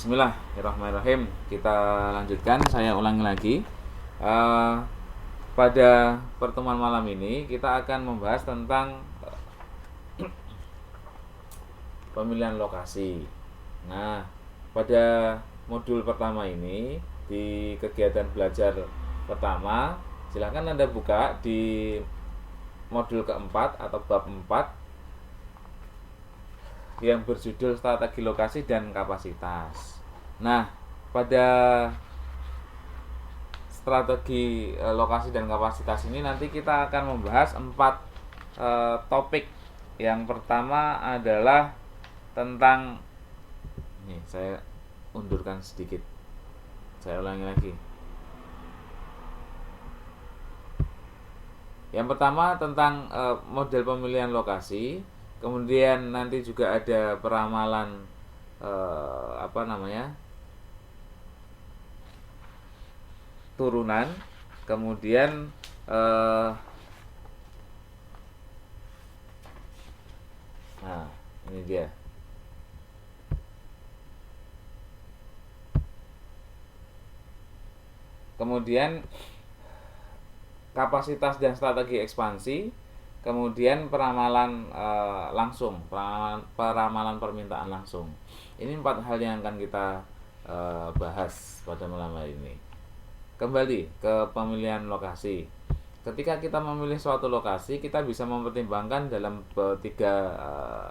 Bismillahirrahmanirrahim. Kita lanjutkan. Saya ulangi lagi. Eh, Pada pertemuan malam ini kita akan membahas tentang pemilihan lokasi. Nah, pada modul pertama ini di kegiatan belajar pertama, silakan Anda buka di modul keempat atau bab 4 yang berjudul strategi lokasi dan kapasitas. Nah, pada strategi lokasi dan kapasitas ini nanti kita akan membahas 4 topik. Yang pertama adalah tentang ini, saya undurkan sedikit. Saya ulangi lagi. Yang pertama tentang model pemilihan lokasi, kemudian nanti juga ada peramalan turunan, kemudian nah ini dia. Kemudian kapasitas dan strategi ekspansi, kemudian peramalan langsung, peramalan permintaan langsung. Ini 4 hal yang akan kita bahas pada malam hari ini. Kembali ke pemilihan lokasi. Ketika kita memilih suatu lokasi, kita bisa mempertimbangkan dalam 3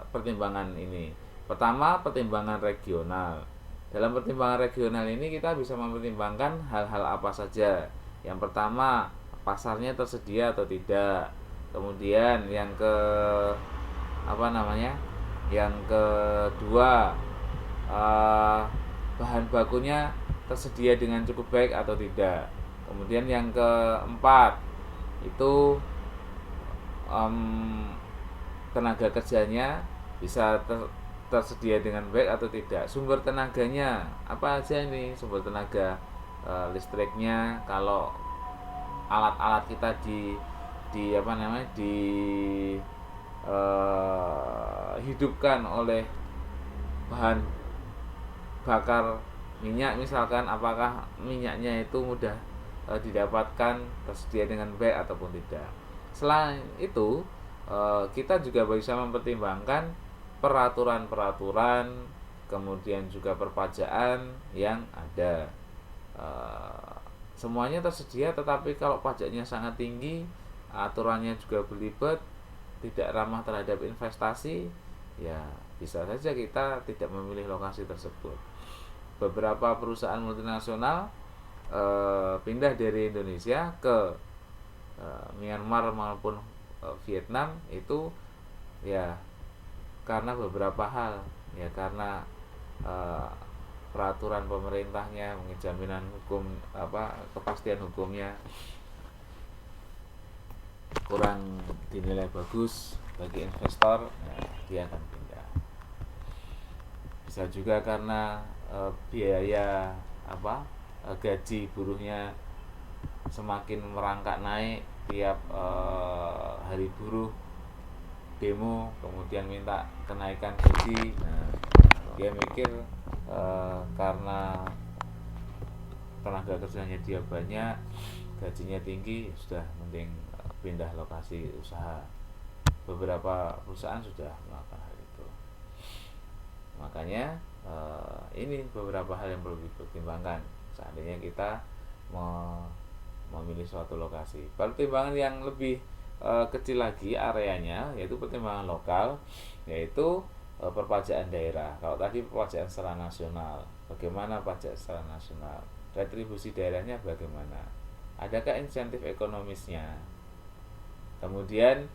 pertimbangan ini. Pertama, pertimbangan regional. Dalam pertimbangan regional ini kita bisa mempertimbangkan hal-hal apa saja. Yang pertama, pasarnya tersedia atau tidak. Kemudian yang Yang kedua, bahan bakunya tersedia dengan cukup baik atau tidak. Kemudian yang keempat itu tenaga kerjanya bisa tersedia dengan baik atau tidak. Sumber tenaganya apa aja ini? Sumber tenaga listriknya, kalau alat-alat kita hidupkan oleh bahan bakar minyak misalkan, apakah minyaknya itu mudah didapatkan, tersedia dengan baik ataupun tidak. Selain itu, kita juga bisa mempertimbangkan peraturan-peraturan, kemudian juga perpajaan yang ada. Semuanya tersedia, tetapi kalau pajaknya sangat tinggi, aturannya juga belibet, tidak ramah terhadap investasi, ya bisa saja kita tidak memilih lokasi tersebut. Beberapa perusahaan multinasional pindah dari Indonesia ke Myanmar maupun Vietnam itu ya karena beberapa hal, ya karena peraturan pemerintahnya, mungkin jaminan hukum, kepastian hukumnya kurang dinilai bagus bagi investor, dia akan pindah. Bisa juga karena biaya gaji buruhnya semakin merangkak naik tiap hari buruh demo, kemudian minta kenaikan gaji. Dia mikir karena tenaga kerjanya dia banyak, gajinya tinggi, sudah mending pindah lokasi usaha. Beberapa perusahaan sudah melakukan hal itu. Makanya ini beberapa hal yang perlu dipertimbangkan seandainya kita memilih suatu lokasi. Pertimbangan yang lebih kecil lagi areanya, yaitu pertimbangan lokal, yaitu perpajaan daerah. Kalau tadi perpajaan secara nasional, bagaimana pajak secara nasional, retribusi daerahnya bagaimana, adakah insentif ekonomisnya, kemudian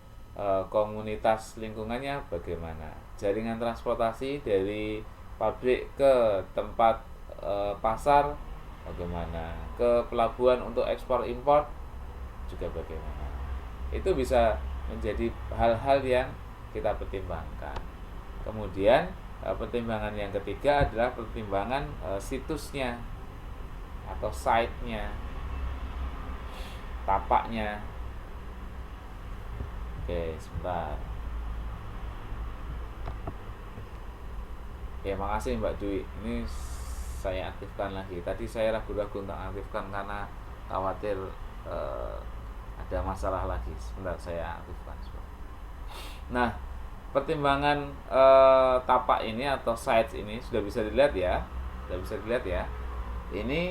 komunitas lingkungannya bagaimana, jaringan transportasi dari pabrik ke tempat pasar bagaimana, ke pelabuhan untuk ekspor impor juga bagaimana. Itu bisa menjadi hal-hal yang kita pertimbangkan. Kemudian pertimbangan yang ketiga adalah pertimbangan situsnya atau site-nya, tapaknya. Oke, sebentar. Ya, makasih Mbak Dwi. Ini saya aktifkan lagi. Tadi saya ragu-ragu untuk aktifkan karena khawatir ada masalah lagi. Sebentar saya aktifkan. Nah, pertimbangan tapak ini atau sides ini sudah bisa dilihat ya, Ini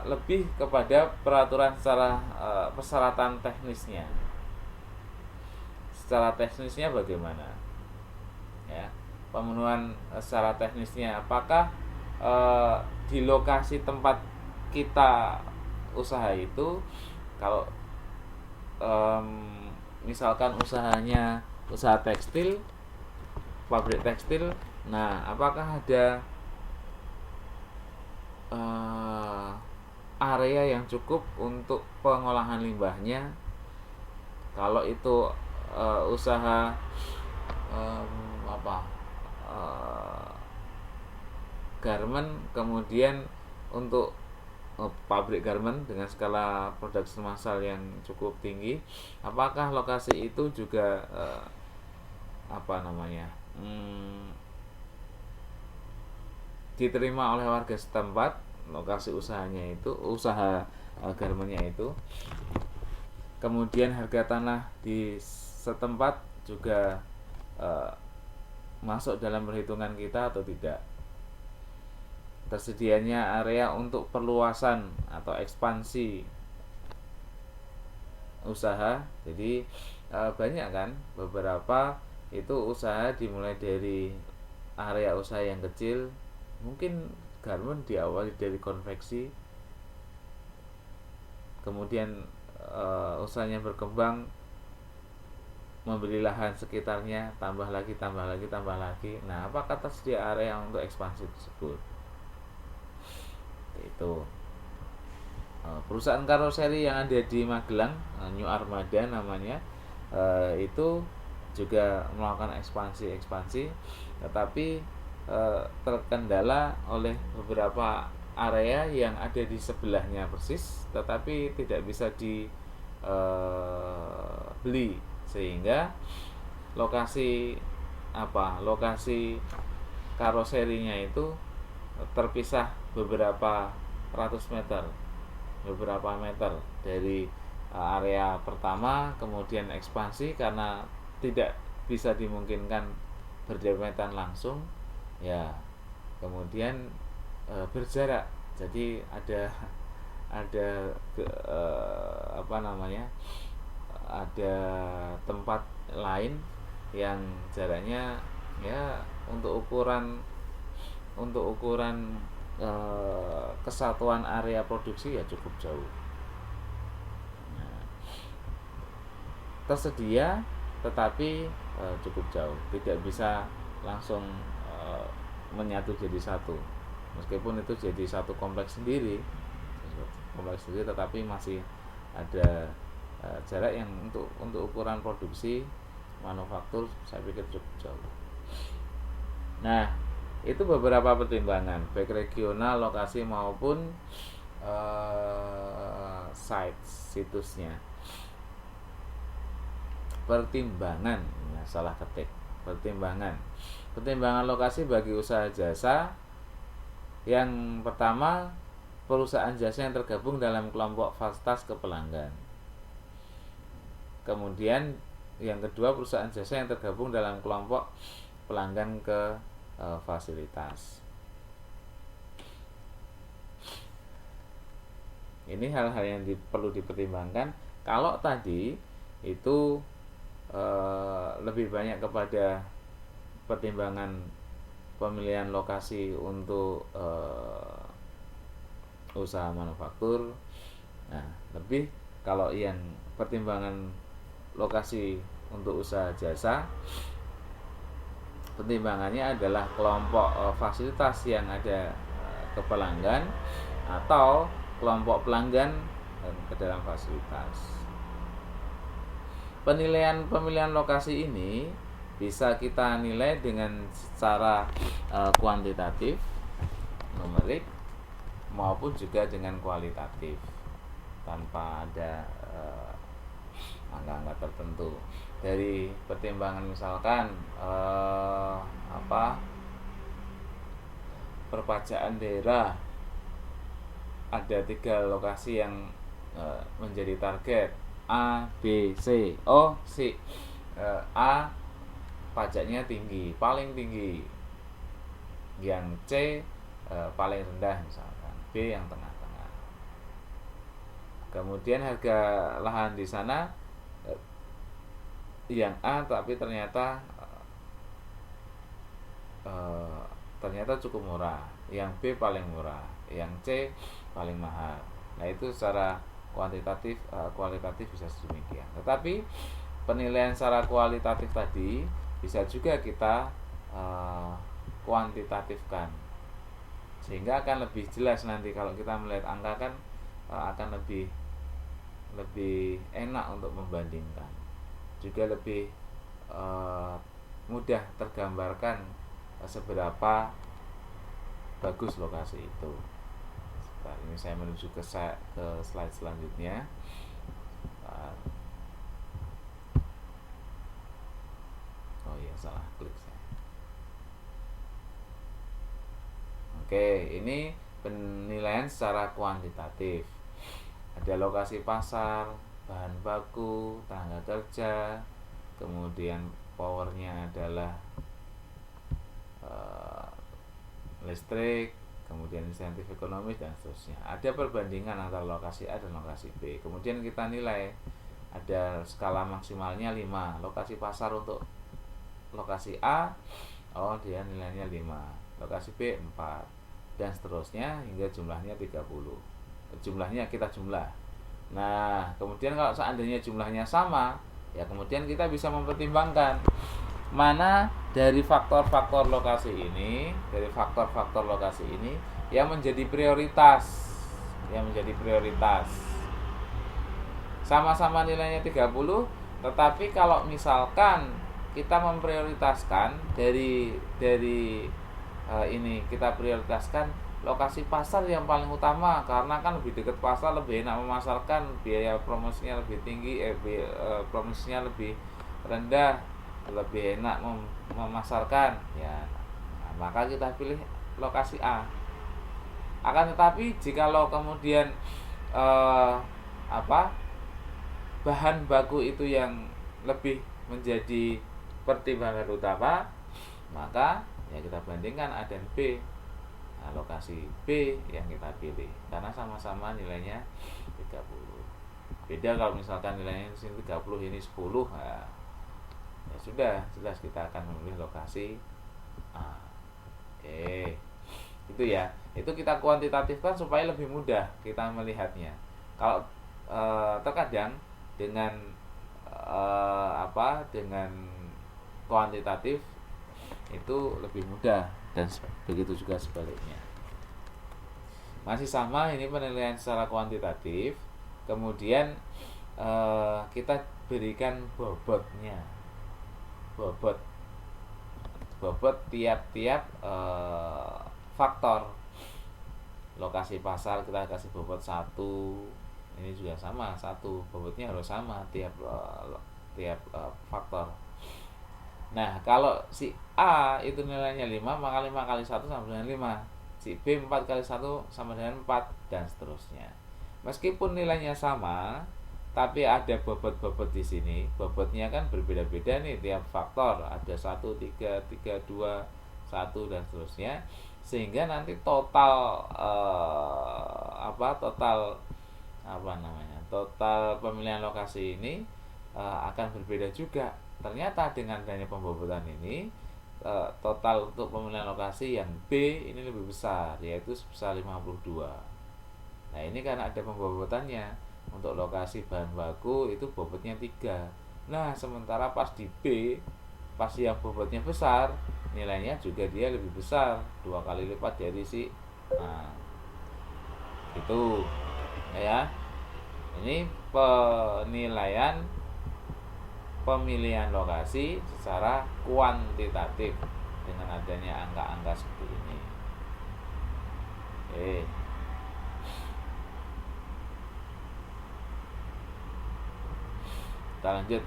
lebih kepada peraturan secara persyaratan teknisnya. Secara teknisnya bagaimana? Ya, pemenuhan secara teknisnya, apakah di lokasi tempat kita usaha itu, kalau misalkan usahanya usaha tekstil, pabrik tekstil, nah apakah ada area yang cukup untuk pengolahan limbahnya? Kalau itu usaha garment, kemudian untuk pabrik garment dengan skala produksi massal yang cukup tinggi, apakah lokasi itu juga diterima oleh warga setempat, lokasi usahanya itu, usaha garmentnya itu. Kemudian harga tanah di setempat juga masuk dalam perhitungan kita atau tidak. Tersedianya area untuk perluasan atau ekspansi usaha. Jadi banyak kan, beberapa itu usaha dimulai dari area usaha yang kecil, mungkin garment diawali dari konveksi, kemudian usahanya berkembang, membeli lahan sekitarnya, tambah lagi. Nah, apakah tersedia area untuk ekspansi tersebut? Itu perusahaan karoseri yang ada di Magelang, New Armada namanya, itu juga melakukan ekspansi, tetapi terkendala oleh beberapa area yang ada di sebelahnya persis, tetapi tidak bisa dibeli, sehingga lokasi karoserinya itu terpisah beberapa meter dari area pertama, kemudian ekspansi karena tidak bisa dimungkinkan berdempetan langsung, ya kemudian berjarak. Jadi ada ada tempat lain yang jaraknya ya untuk ukuran kesatuan area produksi ya cukup jauh. Nah, tersedia tetapi cukup jauh, tidak bisa langsung menyatu jadi satu, meskipun itu jadi satu kompleks sendiri, tetapi masih ada jarak yang untuk ukuran produksi manufaktur saya pikir cukup jauh. Nah, itu beberapa pertimbangan baik regional, lokasi maupun situsnya. Pertimbangan lokasi bagi usaha jasa. Yang pertama, perusahaan jasa yang tergabung dalam kelompok fasilitas ke pelanggan. Kemudian yang kedua, perusahaan jasa yang tergabung dalam kelompok pelanggan ke fasilitas. Ini hal-hal yang perlu dipertimbangkan. Kalau tadi itu lebih banyak kepada pertimbangan pemilihan lokasi untuk usaha manufaktur. Nah, lebih kalau yang pertimbangan lokasi untuk usaha jasa, pertimbangannya adalah kelompok fasilitas yang ada ke pelanggan atau kelompok pelanggan ke dalam fasilitas. Pemilihan lokasi ini bisa kita nilai dengan secara kuantitatif, numerik, maupun juga dengan kualitatif, tanpa ada angka-angka tertentu. Dari pertimbangan misalkan perpajaan daerah, ada 3 lokasi yang menjadi target A, B, C. Oh, si A pajaknya tinggi, paling tinggi. Yang C paling rendah misalkan, B yang tengah-tengah. Kemudian harga lahan di sana yang A tapi ternyata cukup murah, yang B paling murah, yang C paling mahal. Nah, itu secara kualitatif bisa sedemikian. Tetapi penilaian secara kualitatif tadi bisa juga kita kuantitatifkan, sehingga akan lebih jelas nanti kalau kita melihat angka kan akan lebih enak untuk membandingkan, juga lebih mudah tergambarkan seberapa bagus lokasi itu. Sebentar, ini saya menuju ke slide selanjutnya. Oh iya, salah klik saya. Oke, ini penilaian secara kuantitatif. Ada lokasi pasar, bahan baku, tenaga kerja, kemudian powernya adalah listrik, kemudian insentif ekonomis dan seterusnya. Ada perbandingan antara lokasi A dan lokasi B. Kemudian kita nilai, ada skala maksimalnya 5. Lokasi pasar untuk lokasi A, oh dia nilainya 5. Lokasi B 4 dan seterusnya hingga jumlahnya 30. Jumlahnya kita jumlah. Nah, kemudian kalau seandainya jumlahnya sama, ya kemudian kita bisa mempertimbangkan mana dari faktor-faktor lokasi ini, yang menjadi prioritas, Sama-sama nilainya 30, tetapi kalau misalkan kita memprioritaskan dari ini kita prioritaskan lokasi pasar yang paling utama, karena kan lebih dekat pasar, lebih enak memasarkan, biaya promosinya lebih tinggi, promosinya lebih rendah, lebih enak memasarkan, ya. Nah, maka kita pilih lokasi A. Akan tetapi jikalau kemudian bahan baku itu yang lebih menjadi pertimbangan utama, maka ya kita bandingkan A dan B. Nah, lokasi B yang kita pilih karena sama-sama nilainya 30. Beda kalau misalkan nilainya di sini 30, ini 10, nah, ya sudah jelas kita akan memilih lokasi A. Oke. Itu ya. Itu kita kuantitatifkan supaya lebih mudah kita melihatnya. Kalau terkadang dengan dengan kuantitatif itu lebih mudah, dan begitu juga sebaliknya. Masih sama, ini penilaian secara kuantitatif. Kemudian kita berikan bobot tiap-tiap faktor. Lokasi pasar kita kasih bobot 1. Ini juga sama, 1. Bobotnya harus sama tiap faktor. Nah, kalau si A itu nilainya 5, maka 5 kali 1 sama dengan 5. Si B 4 kali 1 sama dengan 4, dan seterusnya. Meskipun nilainya sama, tapi ada bobot-bobot di sini. Bobotnya kan berbeda-beda nih tiap faktor. Ada 1, 3, 3, 2, 1 dan seterusnya. Sehingga nanti total pemilihan lokasi ini akan berbeda juga. Ternyata dengan adanya pembobotan ini, total untuk pemilihan lokasi yang B ini lebih besar, yaitu sebesar 52. Nah, ini karena ada pembobotannya. Untuk lokasi bahan baku itu bobotnya 3. Nah, sementara pas di B, pas yang bobotnya besar, nilainya juga dia lebih besar, 2 kali lipat dari si. Nah, itu ya. Ini penilaian pemilihan lokasi secara kuantitatif dengan adanya angka-angka seperti ini. Oke. Kita lanjut.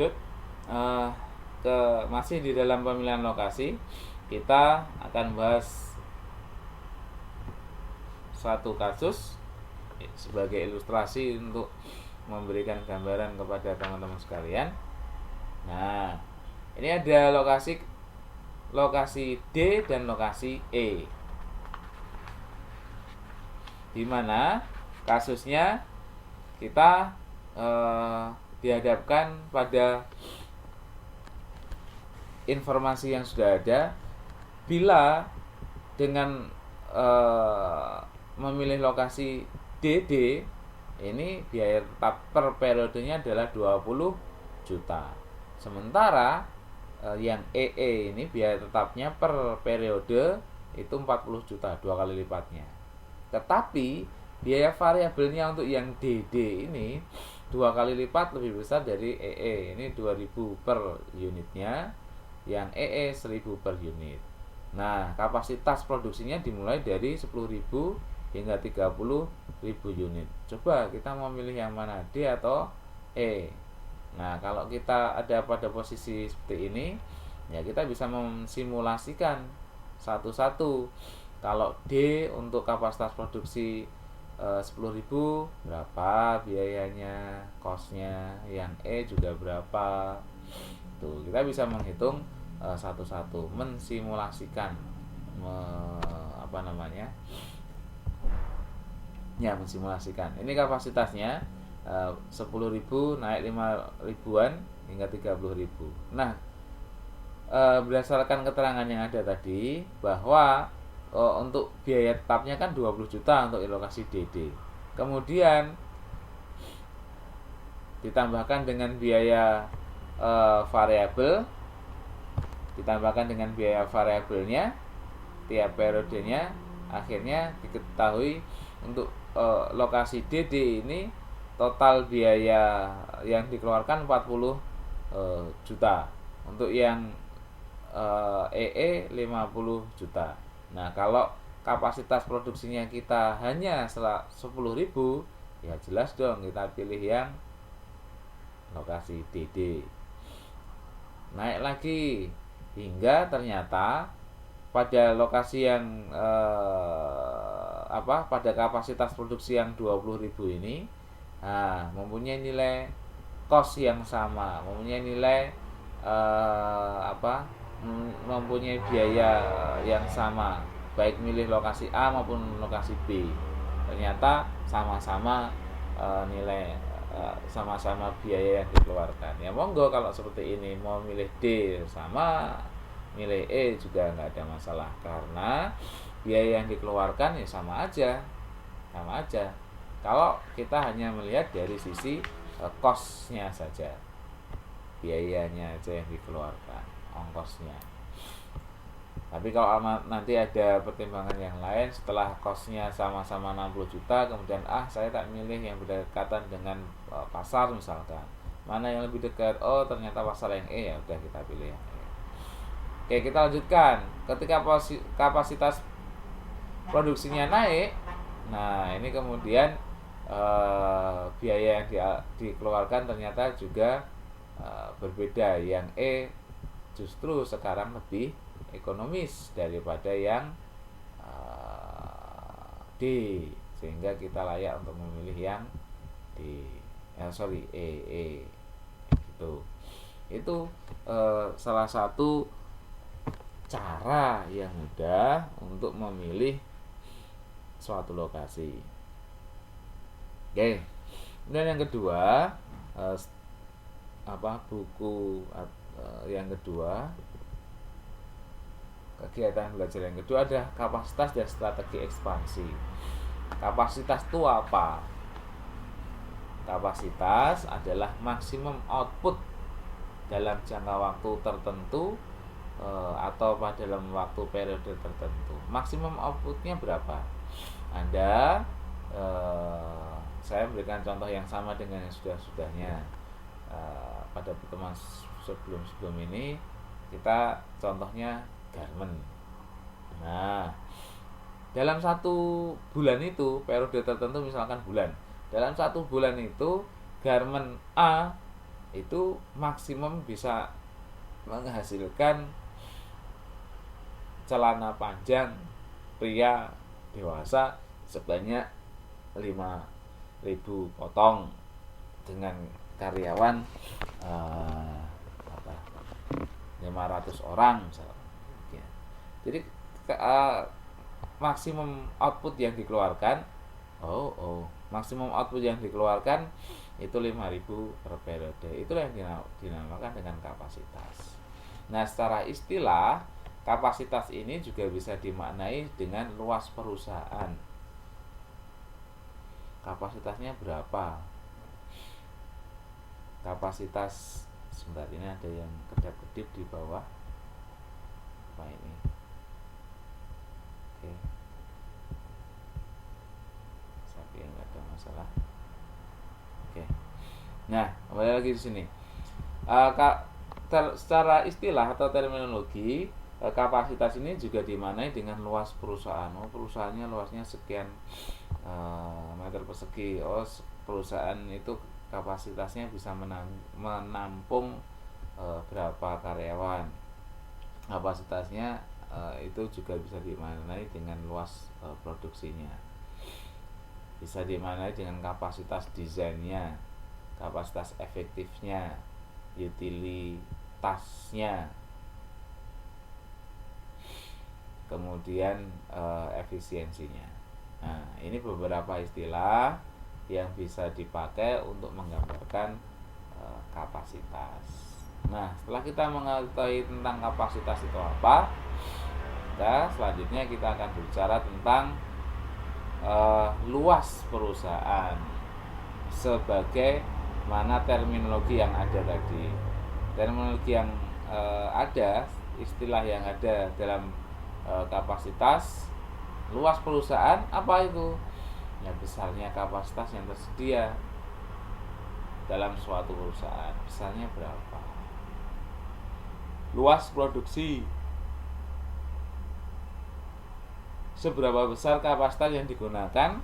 lanjut ke masih di dalam pemilihan lokasi. Kita akan bahas satu kasus sebagai ilustrasi untuk memberikan gambaran kepada teman-teman sekalian. Nah, ini ada lokasi D dan lokasi E, di mana kasusnya kita dihadapkan pada informasi yang sudah ada. Bila dengan memilih lokasi DD, ini biaya tetap per periodenya adalah 20 juta. Sementara yang EE ini biaya tetapnya per periode itu 40 juta, 2 kali lipatnya. Tetapi biaya variabelnya untuk yang DD ini 2 kali lipat lebih besar dari EE. Ini 2.000 per unitnya, yang EE 1.000 per unit. Nah, kapasitas produksinya dimulai dari 10.000 hingga 30.000 unit. Coba kita mau milih yang mana, D atau E? Nah, kalau kita ada pada posisi seperti ini, ya kita bisa mensimulasikan satu-satu. Kalau D untuk kapasitas produksi 10.000 berapa biayanya, cost-nya, yang E juga berapa. Tuh, kita bisa menghitung satu-satu, mensimulasikan mensimulasikan. Ini kapasitasnya 10.000 naik 5.000-an hingga 30.000. Nah, berdasarkan keterangan yang ada tadi bahwa untuk biaya tetapnya kan 20 juta untuk lokasi DD. Kemudian ditambahkan dengan biaya variabel, variabelnya tiap periodenya, akhirnya diketahui untuk lokasi DD ini total biaya yang dikeluarkan 40 juta. Untuk yang EE 50 juta. Nah, kalau kapasitas produksinya kita hanya 10.000, ya jelas dong kita pilih yang lokasi DD. Naik lagi hingga ternyata pada lokasi yang pada kapasitas produksi yang 20.000 ini mempunyai nilai cost yang sama, mempunyai nilai mempunyai biaya yang sama, baik milih lokasi A maupun lokasi B. Ternyata sama-sama nilai sama-sama biaya yang dikeluarkan. Ya monggo kalau seperti ini, mau milih D sama, milih E juga nggak ada masalah, karena biaya yang dikeluarkan ya sama aja. Kalau kita hanya melihat dari sisi cost-nya saja, biayanya aja yang dikeluarkan, ongkosnya. Tapi kalau nanti ada pertimbangan yang lain, setelah cost-nya sama-sama 60 juta, kemudian saya tak milih yang berdekatan dengan pasar misalkan. Mana yang lebih dekat? Oh, ternyata pasar yang E, ya udah kita pilih yang E. Oke, kita lanjutkan. Ketika kapasitas produksinya naik, nah ini kemudian biaya yang dikeluarkan ternyata juga berbeda. Yang E justru sekarang lebih ekonomis daripada yang D, sehingga kita layak untuk memilih yang E gitu. Itu salah satu cara yang mudah untuk memilih suatu lokasi. Oke. Dan yang kedua, buku yang kedua, kegiatan belajar yang kedua adalah kapasitas dan strategi ekspansi. Kapasitas itu apa? Kapasitas adalah maksimum output dalam jangka waktu tertentu atau pada dalam waktu periode tertentu. Maksimum outputnya berapa? Saya berikan contoh yang sama dengan yang sudah-sudahnya. Pada pertemuan sebelum ini kita contohnya garment. Nah, dalam satu bulan itu, periode tertentu misalkan bulan, dalam satu bulan itu garment A itu maksimum bisa menghasilkan celana panjang pria dewasa sebanyak 5.000 potong dengan karyawan 500 orang misalnya. Jadi maksimum output yang dikeluarkan maksimum output yang dikeluarkan itu 5.000 per periode. Itulah yang dinamakan dengan kapasitas. Nah, secara istilah kapasitas ini juga bisa dimaknai dengan luas perusahaan. Kapasitasnya berapa? Kapasitas, sebentar, ini ada yang kedap-kedip di bawah. Apa ini? Oke. Tapi nggak ada masalah. Oke. Nah, kembali lagi di sini. Secara istilah atau terminologi, kapasitas ini juga dimaknai dengan luas perusahaan. Perusahaannya luasnya sekian meter persegi. Perusahaan itu kapasitasnya bisa menampung berapa karyawan. Kapasitasnya itu juga bisa dimaknai dengan luas produksinya. Bisa dimaknai dengan kapasitas desainnya, kapasitas efektifnya, utilitasnya, kemudian efisiensinya. Nah, ini beberapa istilah yang bisa dipakai untuk menggambarkan kapasitas. Nah, setelah kita mengetahui tentang kapasitas itu apa, selanjutnya kita akan bicara tentang luas perusahaan sebagai mana terminologi yang ada tadi. Terminologi yang ada, istilah yang ada dalam kapasitas, luas perusahaan apa itu? Ya, besarnya kapasitas yang tersedia dalam suatu perusahaan. Besarnya berapa? Luas produksi, seberapa besar kapasitas yang digunakan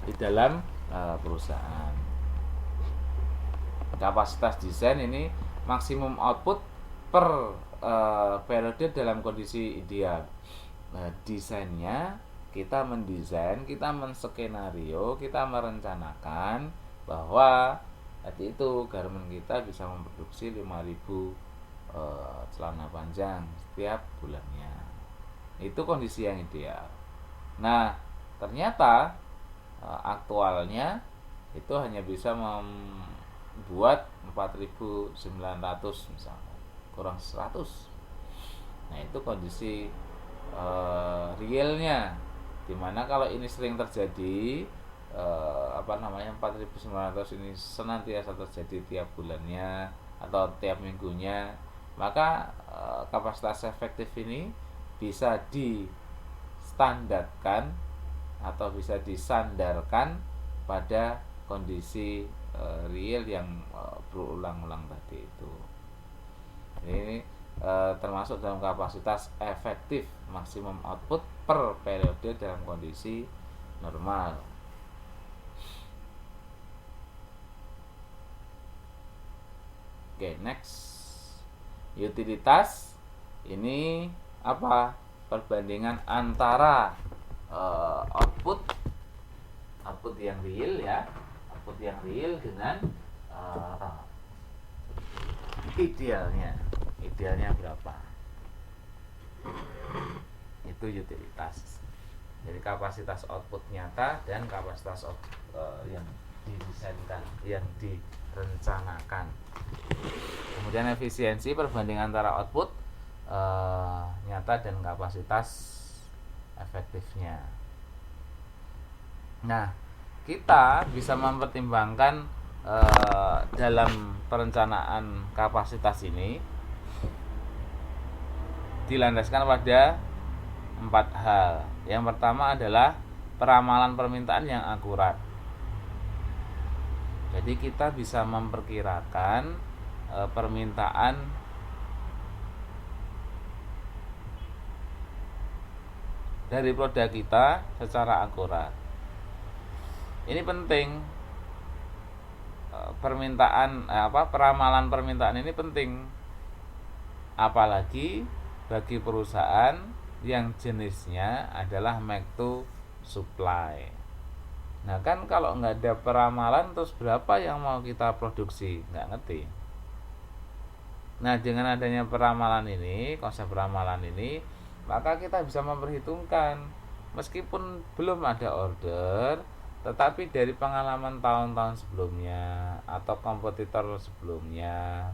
di dalam perusahaan. Kapasitas desain ini maksimum output per periode dalam kondisi ideal. Nah, desainnya kita mendesain, kita menskenario, kita merencanakan bahwa tadi itu garment kita bisa memproduksi 5.000 celana panjang setiap bulannya. Itu kondisi yang ideal. Nah, ternyata aktualnya itu hanya bisa membuat 4.900 misalnya, kurang 100. Nah, itu kondisi realnya, dimana kalau ini sering terjadi 4.900 ini senantiasa terjadi tiap bulannya atau tiap minggunya, maka kapasitas efektif ini bisa distandarkan atau bisa disandarkan pada kondisi real yang berulang-ulang tadi itu. Ini termasuk dalam kapasitas efektif maksimum output per periode dalam kondisi normal. Oke, next. Utilitas ini apa? Perbandingan antara output yang real ya, output yang real dengan idealnya berapa? Itu utilitas. Jadi kapasitas output nyata dan kapasitas yang didesainkan, yang direncanakan. Kemudian efisiensi, perbandingan antara output nyata dan kapasitas efektifnya. Nah, kita bisa mempertimbangkan dalam perencanaan kapasitas ini dilandaskan pada 4 hal. Yang pertama adalah peramalan permintaan yang akurat. Jadi kita bisa memperkirakan permintaan dari produk kita secara akurat. Ini penting peramalan permintaan ini penting, apalagi bagi perusahaan yang jenisnya adalah make to supply. Nah kan kalau nggak ada peramalan, terus berapa yang mau kita produksi, nggak ngerti. Nah dengan adanya peramalan ini, konsep peramalan ini, maka kita bisa memperhitungkan meskipun belum ada order, tetapi dari pengalaman tahun-tahun sebelumnya atau kompetitor sebelumnya,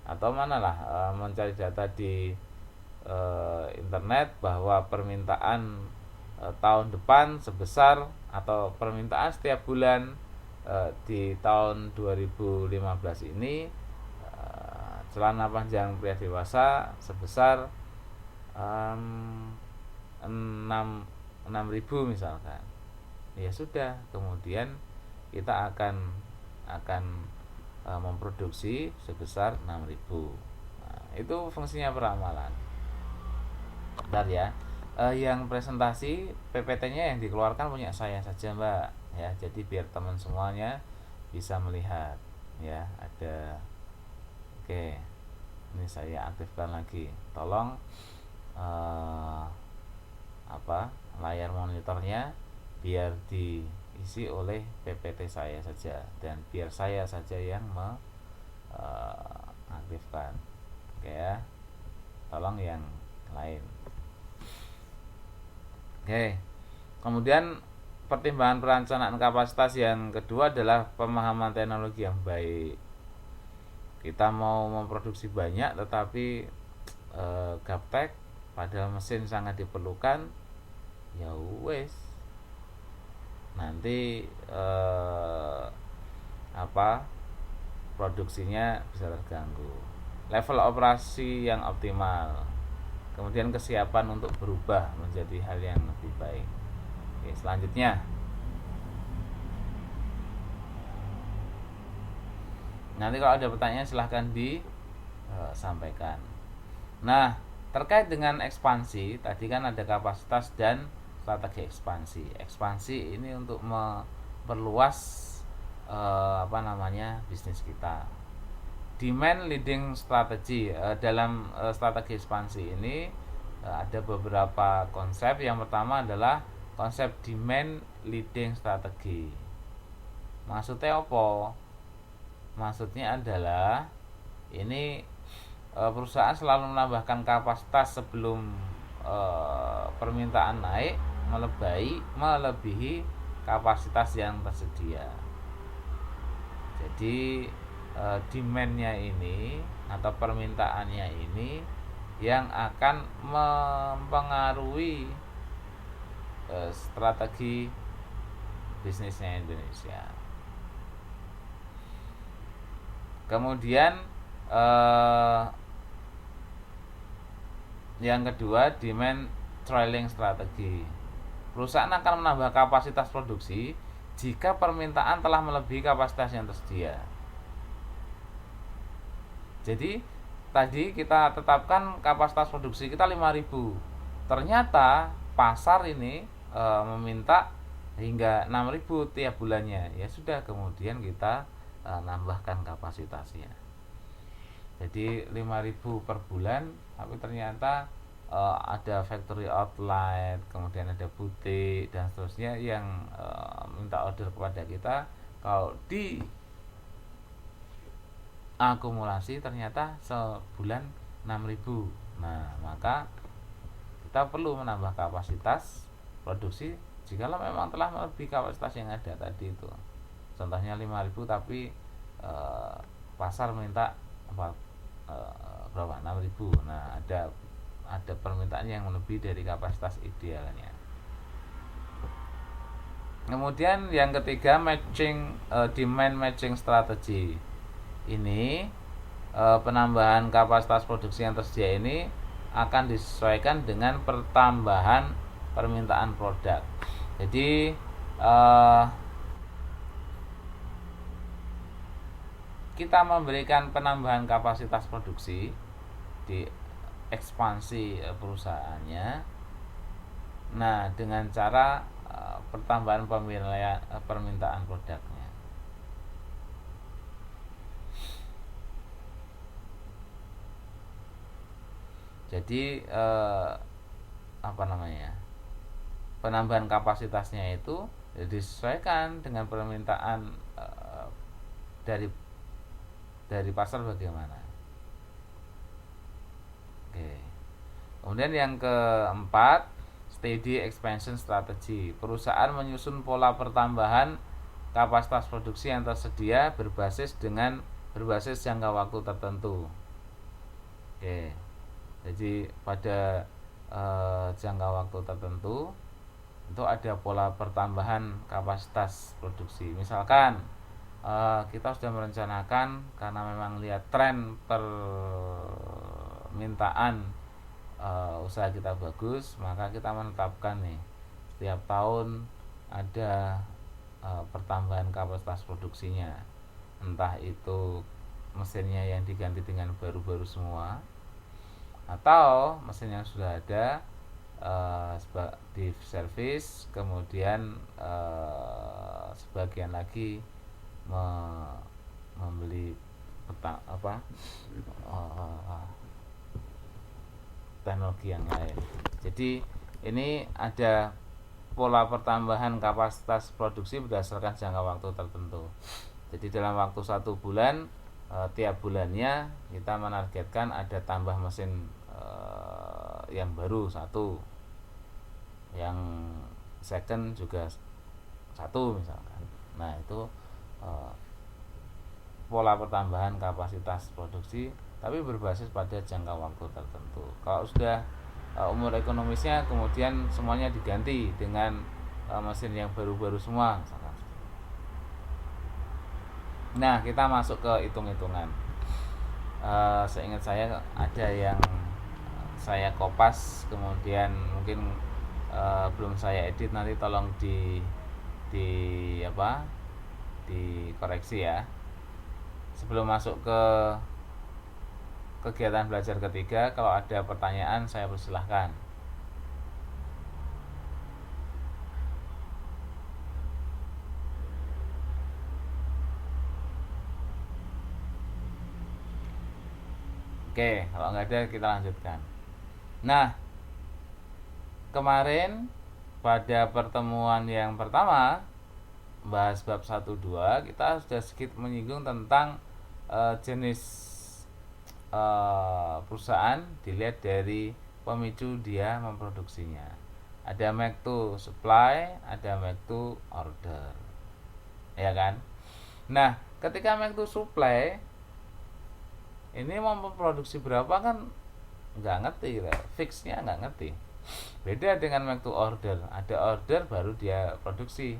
atau manalah mencari data di internet bahwa permintaan tahun depan sebesar, atau permintaan setiap bulan di tahun 2015 ini celana panjang pria dewasa sebesar 6.000 misalkan. Ya sudah, kemudian kita akan memproduksi sebesar 6.000. Nah, itu fungsinya peramalan. Bentar ya. Yang presentasi PPT-nya yang dikeluarkan punya saya saja, Mbak. Ya, jadi biar teman semuanya bisa melihat. Ya, ada. Oke. Ini saya aktifkan lagi. Tolong layar monitornya biar diisi oleh PPT saya saja, dan biar saya saja yang mengaktifkan. Oke ya. Tolong yang lain. Oke. Kemudian pertimbangan perencanaan kapasitas yang kedua adalah pemahaman teknologi yang baik. Kita mau memproduksi banyak tetapi gaptek padahal mesin sangat diperlukan, ya wes nanti produksinya bisa terganggu. Level operasi yang optimal, kemudian kesiapan untuk berubah menjadi hal yang lebih baik. Oke, selanjutnya nanti kalau ada pertanyaan silahkan disampaikan. Nah, terkait dengan ekspansi, tadi kan ada kapasitas dan strategi ekspansi. Ekspansi ini untuk memperluas bisnis kita. Demand leading strategy, dalam strategi ekspansi ini ada beberapa konsep. Yang pertama adalah konsep demand leading strategy. Maksudnya apa? Maksudnya adalah ini perusahaan selalu menambahkan kapasitas sebelum permintaan naik melebihi kapasitas yang tersedia. Jadi demand-nya ini atau permintaannya ini yang akan mempengaruhi strategi bisnisnya Indonesia. Kemudian yang kedua, demand trailing strategi. Perusahaan akan menambah kapasitas produksi jika permintaan telah melebihi kapasitas yang tersedia. Jadi tadi kita tetapkan kapasitas produksi kita 5.000. Ternyata pasar ini meminta hingga 6.000 tiap bulannya. Ya sudah, kemudian kita nambahkan kapasitasnya. Jadi 5.000 per bulan, tapi ternyata ada factory outlet, kemudian ada butik dan seterusnya yang minta order kepada kita. Kalau di akumulasi ternyata sebulan 6.000. Nah, maka kita perlu menambah kapasitas produksi jikalau memang telah melebihi kapasitas yang ada tadi itu. Contohnya 5.000 tapi pasar minta berapa? 6.000. Nah, ada permintaan yang melebihi dari kapasitas idealnya. Kemudian yang ketiga, demand matching strategy. Ini penambahan kapasitas produksi yang tersedia ini akan disesuaikan dengan pertambahan permintaan produk. Jadi kita memberikan penambahan kapasitas produksi di ekspansi perusahaannya. Nah, dengan cara pertambahan permintaan produknya. Jadi penambahan kapasitasnya itu disesuaikan dengan permintaan dari pasar bagaimana. Oke. Kemudian yang keempat, steady expansion strategy. Perusahaan menyusun pola pertambahan kapasitas produksi yang tersedia berbasis jangka waktu tertentu. Oke. Jadi pada jangka waktu tertentu itu ada pola pertambahan kapasitas produksi. Misalkan kita sudah merencanakan karena memang lihat tren permintaan usaha kita bagus, maka kita menetapkan nih setiap tahun ada pertambahan kapasitas produksinya, entah itu mesinnya yang diganti dengan baru-baru semua, atau mesin yang sudah ada di servis, kemudian sebagian lagi membeli teknologi yang lain. Jadi ini ada pola pertambahan kapasitas produksi berdasarkan jangka waktu tertentu. Jadi dalam waktu 1 bulan, tiap bulannya kita menargetkan ada tambah mesin yang baru 1, yang second juga 1 misalkan. Nah itu pola pertambahan kapasitas produksi, tapi berbasis pada jangka waktu tertentu. Kalau sudah umur ekonomisnya, kemudian semuanya diganti dengan mesin yang baru-baru semua misalkan. Nah kita masuk ke hitung-hitungan. Seingat saya ada yang saya kopas, kemudian mungkin belum saya edit, nanti tolong dikoreksi ya. Sebelum masuk ke kegiatan belajar ketiga, kalau ada pertanyaan saya persilahkan. Oke, kalau nggak ada kita lanjutkan. Nah, kemarin pada pertemuan yang pertama bahas bab 1-2, kita sudah sedikit menyinggung tentang jenis perusahaan dilihat dari pemicu dia memproduksinya. Ada make to supply, ada make to order, ya kan? Nah, ketika make to supply ini mau memproduksi berapa kan nggak ngerti, fixnya nggak ngerti. Beda dengan make to order, ada order baru dia produksi.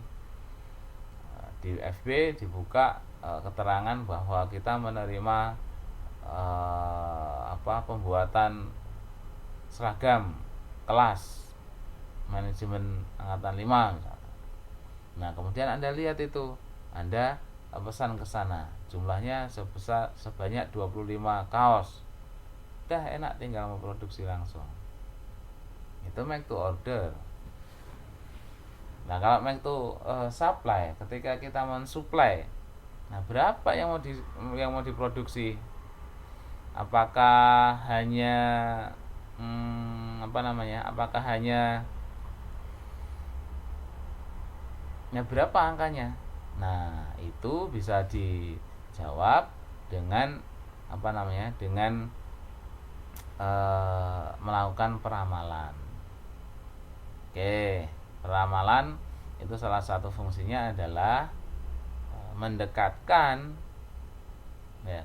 Di FB dibuka keterangan bahwa kita menerima pembuatan seragam kelas manajemen angkatan 5 misalnya. Nah kemudian Anda lihat itu, Anda pesan ke sana, jumlahnya sebanyak 25 kaos. Udah enak, tinggal memproduksi langsung. Itu make to order. Nah kalau make to supply, ketika kita mensuplai, nah berapa yang mau diproduksi? Apakah hanya apakah hanya berapa angkanya? Nah itu bisa dijawab dengan dengan melakukan peramalan. Oke, peramalan itu salah satu fungsinya adalah mendekatkan ya,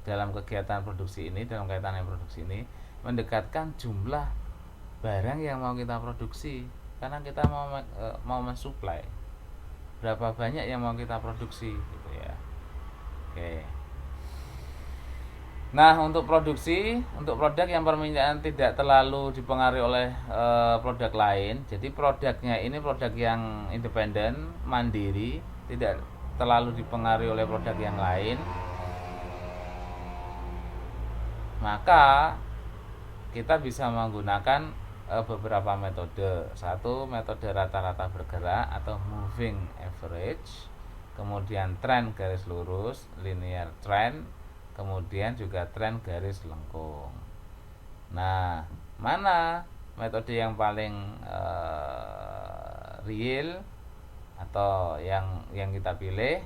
dalam kegiatan produksi ini, dalam kaitan yang produksi ini, mendekatkan jumlah barang yang mau kita produksi, karena kita mau mensuplai berapa banyak yang mau kita produksi gitu ya. Oke. Nah untuk produk yang permintaan tidak terlalu dipengaruhi oleh produk lain, jadi produknya ini produk yang independen, mandiri, tidak terlalu dipengaruhi oleh produk yang lain, maka kita bisa menggunakan beberapa metode. Satu, metode rata-rata bergerak atau moving average, kemudian tren garis lurus, linear trend, kemudian juga tren garis lengkung. Nah, mana metode yang paling real atau yang kita pilih?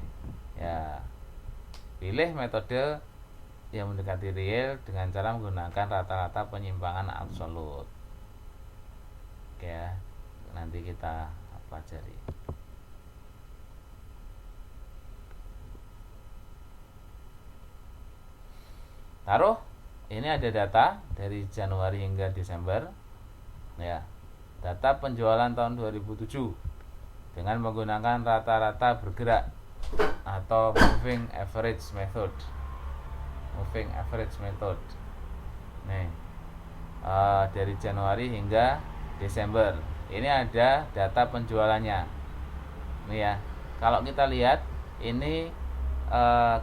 Ya, pilih metode yang mendekati real dengan cara menggunakan rata-rata penyimpangan absolut. Oke ya, nanti kita pelajari. Taruh, ini ada data dari Januari hingga Desember. Ya, data penjualan tahun 2007 dengan menggunakan rata-rata bergerak atau moving average method. Nih, dari Januari hingga Desember. Ini ada data penjualannya. Nih ya, kalau kita lihat ini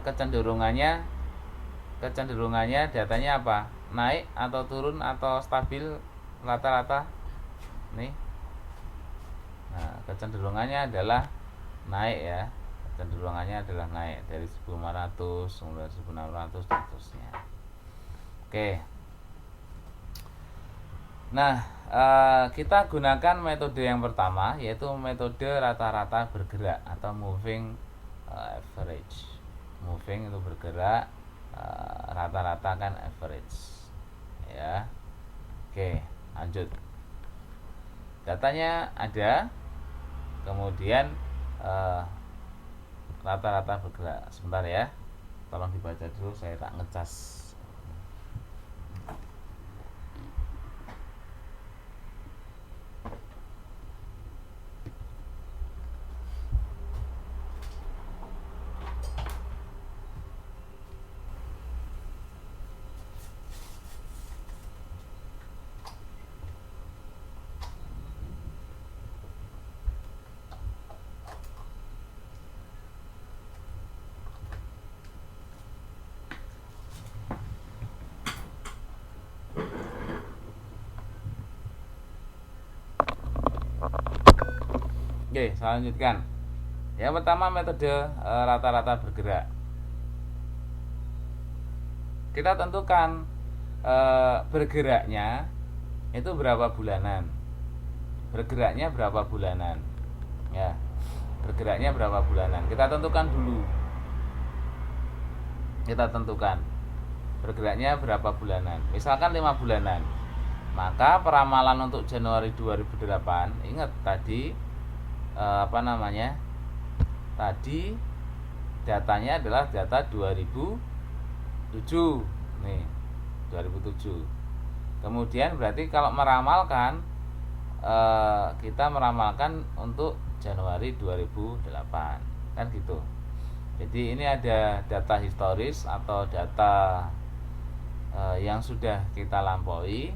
kecenderungannya datanya apa? Naik atau turun atau stabil rata-rata? Nih. Nah, kecenderungannya adalah naik ya. Kecenderungannya adalah naik dari 1.500, 1.600 dan seterusnya. Oke. Nah, kita gunakan metode yang pertama, yaitu metode rata-rata bergerak atau moving average. Moving itu bergerak, rata-rata kan average. Ya. Oke, lanjut. Datanya ada, kemudian rata-rata bergerak. Sebentar ya, tolong dibaca dulu, saya tak ngecas. Oke, saya lanjutkan. Yang pertama metode rata-rata bergerak. Kita tentukan bergeraknya itu berapa bulanan. Bergeraknya berapa bulanan. Ya. Bergeraknya berapa bulanan. Kita tentukan dulu. Bergeraknya berapa bulanan. Misalkan 5 bulanan. Maka peramalan untuk Januari 2008, ingat tadi tadi datanya adalah data 2007 nih, 2007. Kemudian berarti kalau meramalkan kita meramalkan untuk Januari 2008 kan gitu. Jadi ini ada data historis atau data yang sudah kita lampaui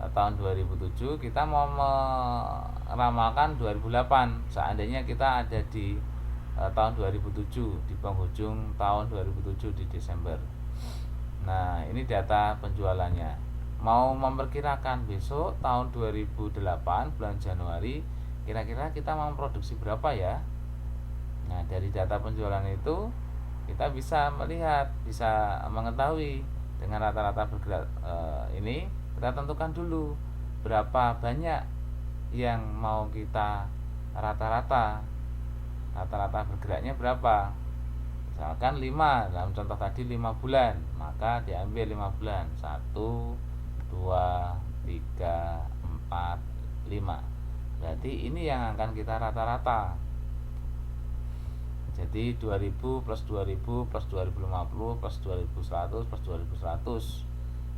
tahun 2007, kita mau meramalkan 2008 seandainya kita ada di tahun 2007, di penghujung tahun 2007 di Desember. Nah, ini data penjualannya. Mau memperkirakan besok tahun 2008 bulan Januari kira-kira kita mau produksi berapa ya? Nah, dari data penjualan itu kita bisa melihat, bisa mengetahui dengan rata-rata bergerak ini. Kita tentukan dulu berapa banyak yang mau kita rata-rata bergeraknya berapa. Misalkan 5, dalam contoh tadi 5 bulan, maka diambil 5 bulan 1, 2, 3, 4, 5. Berarti ini yang akan kita rata-rata. Jadi 2000 plus 2000 plus 2050 plus 2100 plus 2100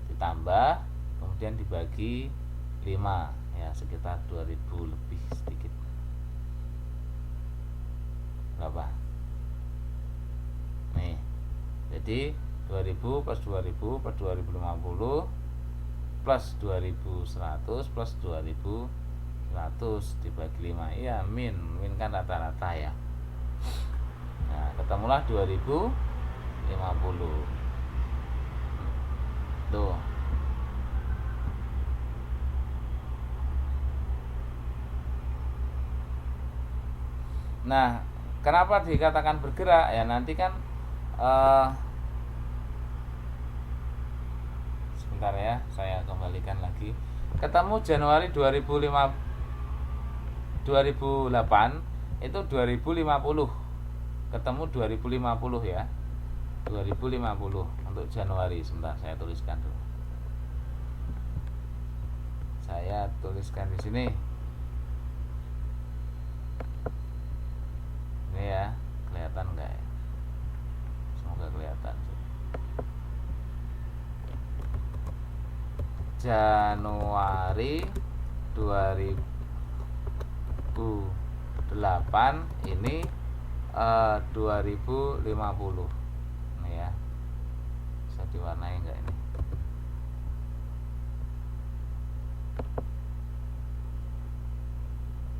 ditambah kemudian dibagi 5 ya, sekitar 2000 lebih sedikit. Berapa? Nih. Jadi 2000 plus 2000 plus 2050 plus 2100 plus 2100 dibagi 5. Iya, min kan rata-rata ya. Nah, ketemulah 2050. Tuh. Nah, kenapa dikatakan bergerak? Ya nanti kan Bentar ya, saya kembalikan lagi. Ketemu Januari 2008 itu 2050. Ketemu 2050 ya. 2050 untuk Januari. Sebentar saya tuliskan dulu. Saya tuliskan di sini. Ini ya, kelihatan enggak ya? Semoga kelihatan. Januari 2008 ini 2050. Ini ya. Bisa diwarnai enggak ini?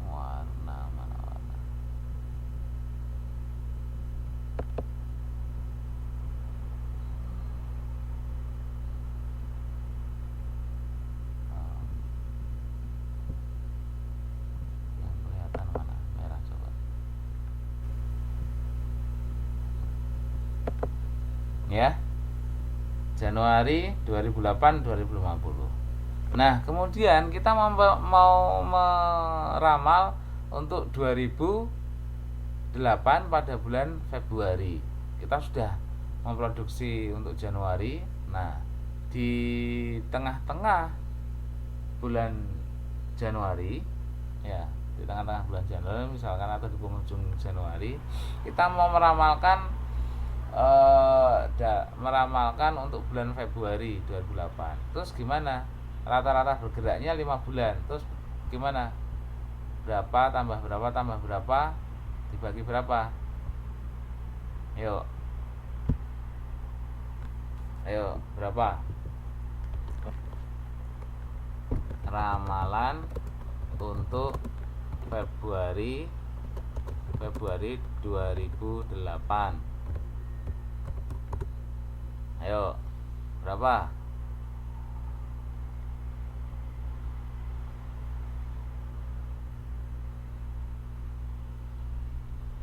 Warna mana warna? Yang kelihatan mana? Merah coba. Ya. Januari 2008-2050. Nah, kemudian kita mau meramal untuk 2008 pada bulan Februari. Kita sudah memproduksi untuk Januari. Nah, di tengah-tengah bulan Januari, ya, di tengah-tengah bulan Januari misalkan atau di penghujung Januari, kita mau meramalkan untuk bulan Februari 2008. Terus gimana? Rata-rata bergeraknya 5 bulan. Terus gimana? Berapa tambah berapa tambah berapa dibagi berapa? Ayo, berapa? Ramalan untuk Februari 2008. Ayo, berapa?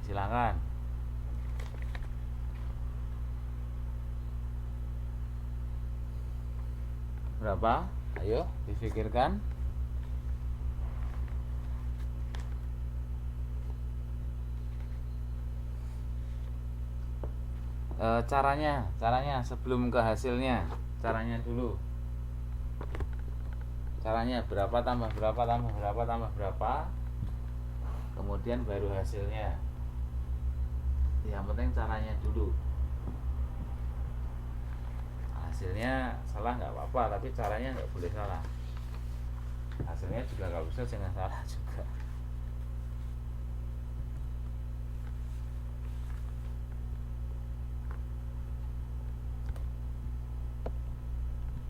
Silakan. Berapa? Ayo, difikirkan. Caranya sebelum ke hasilnya, caranya dulu. Caranya berapa tambah berapa tambah berapa tambah berapa, kemudian baru hasilnya. Yang penting caranya dulu. Hasilnya salah nggak apa-apa, tapi caranya nggak boleh salah. Hasilnya juga nggak bisa jangan salah juga.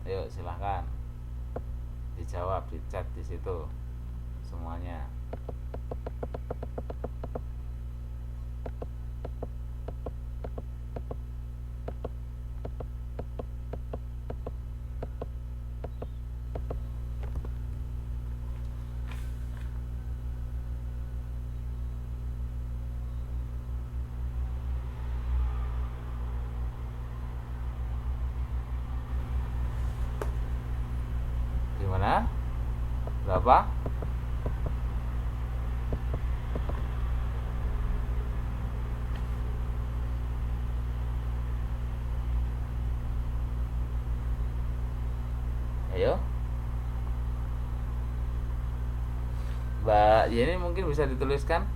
Ayo silahkan dijawab di chat di situ semuanya. Gimana? Berapa? Ayo. Mbak Yeni mungkin bisa dituliskan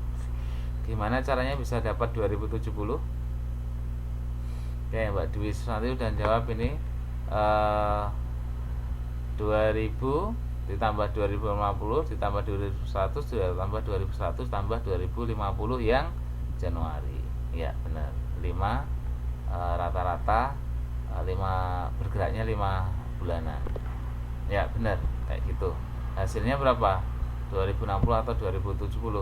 gimana caranya bisa dapat 2070. Oke, Mbak Dwi nanti udah jawab ini 2000 ditambah 2050 ditambah 2100 ditambah 2100 tambah 2050 yang Januari. Ya benar, 5 rata-rata 5 bergeraknya 5 bulanan. Ya benar, kayak gitu. Hasilnya berapa? 2060 atau 2070?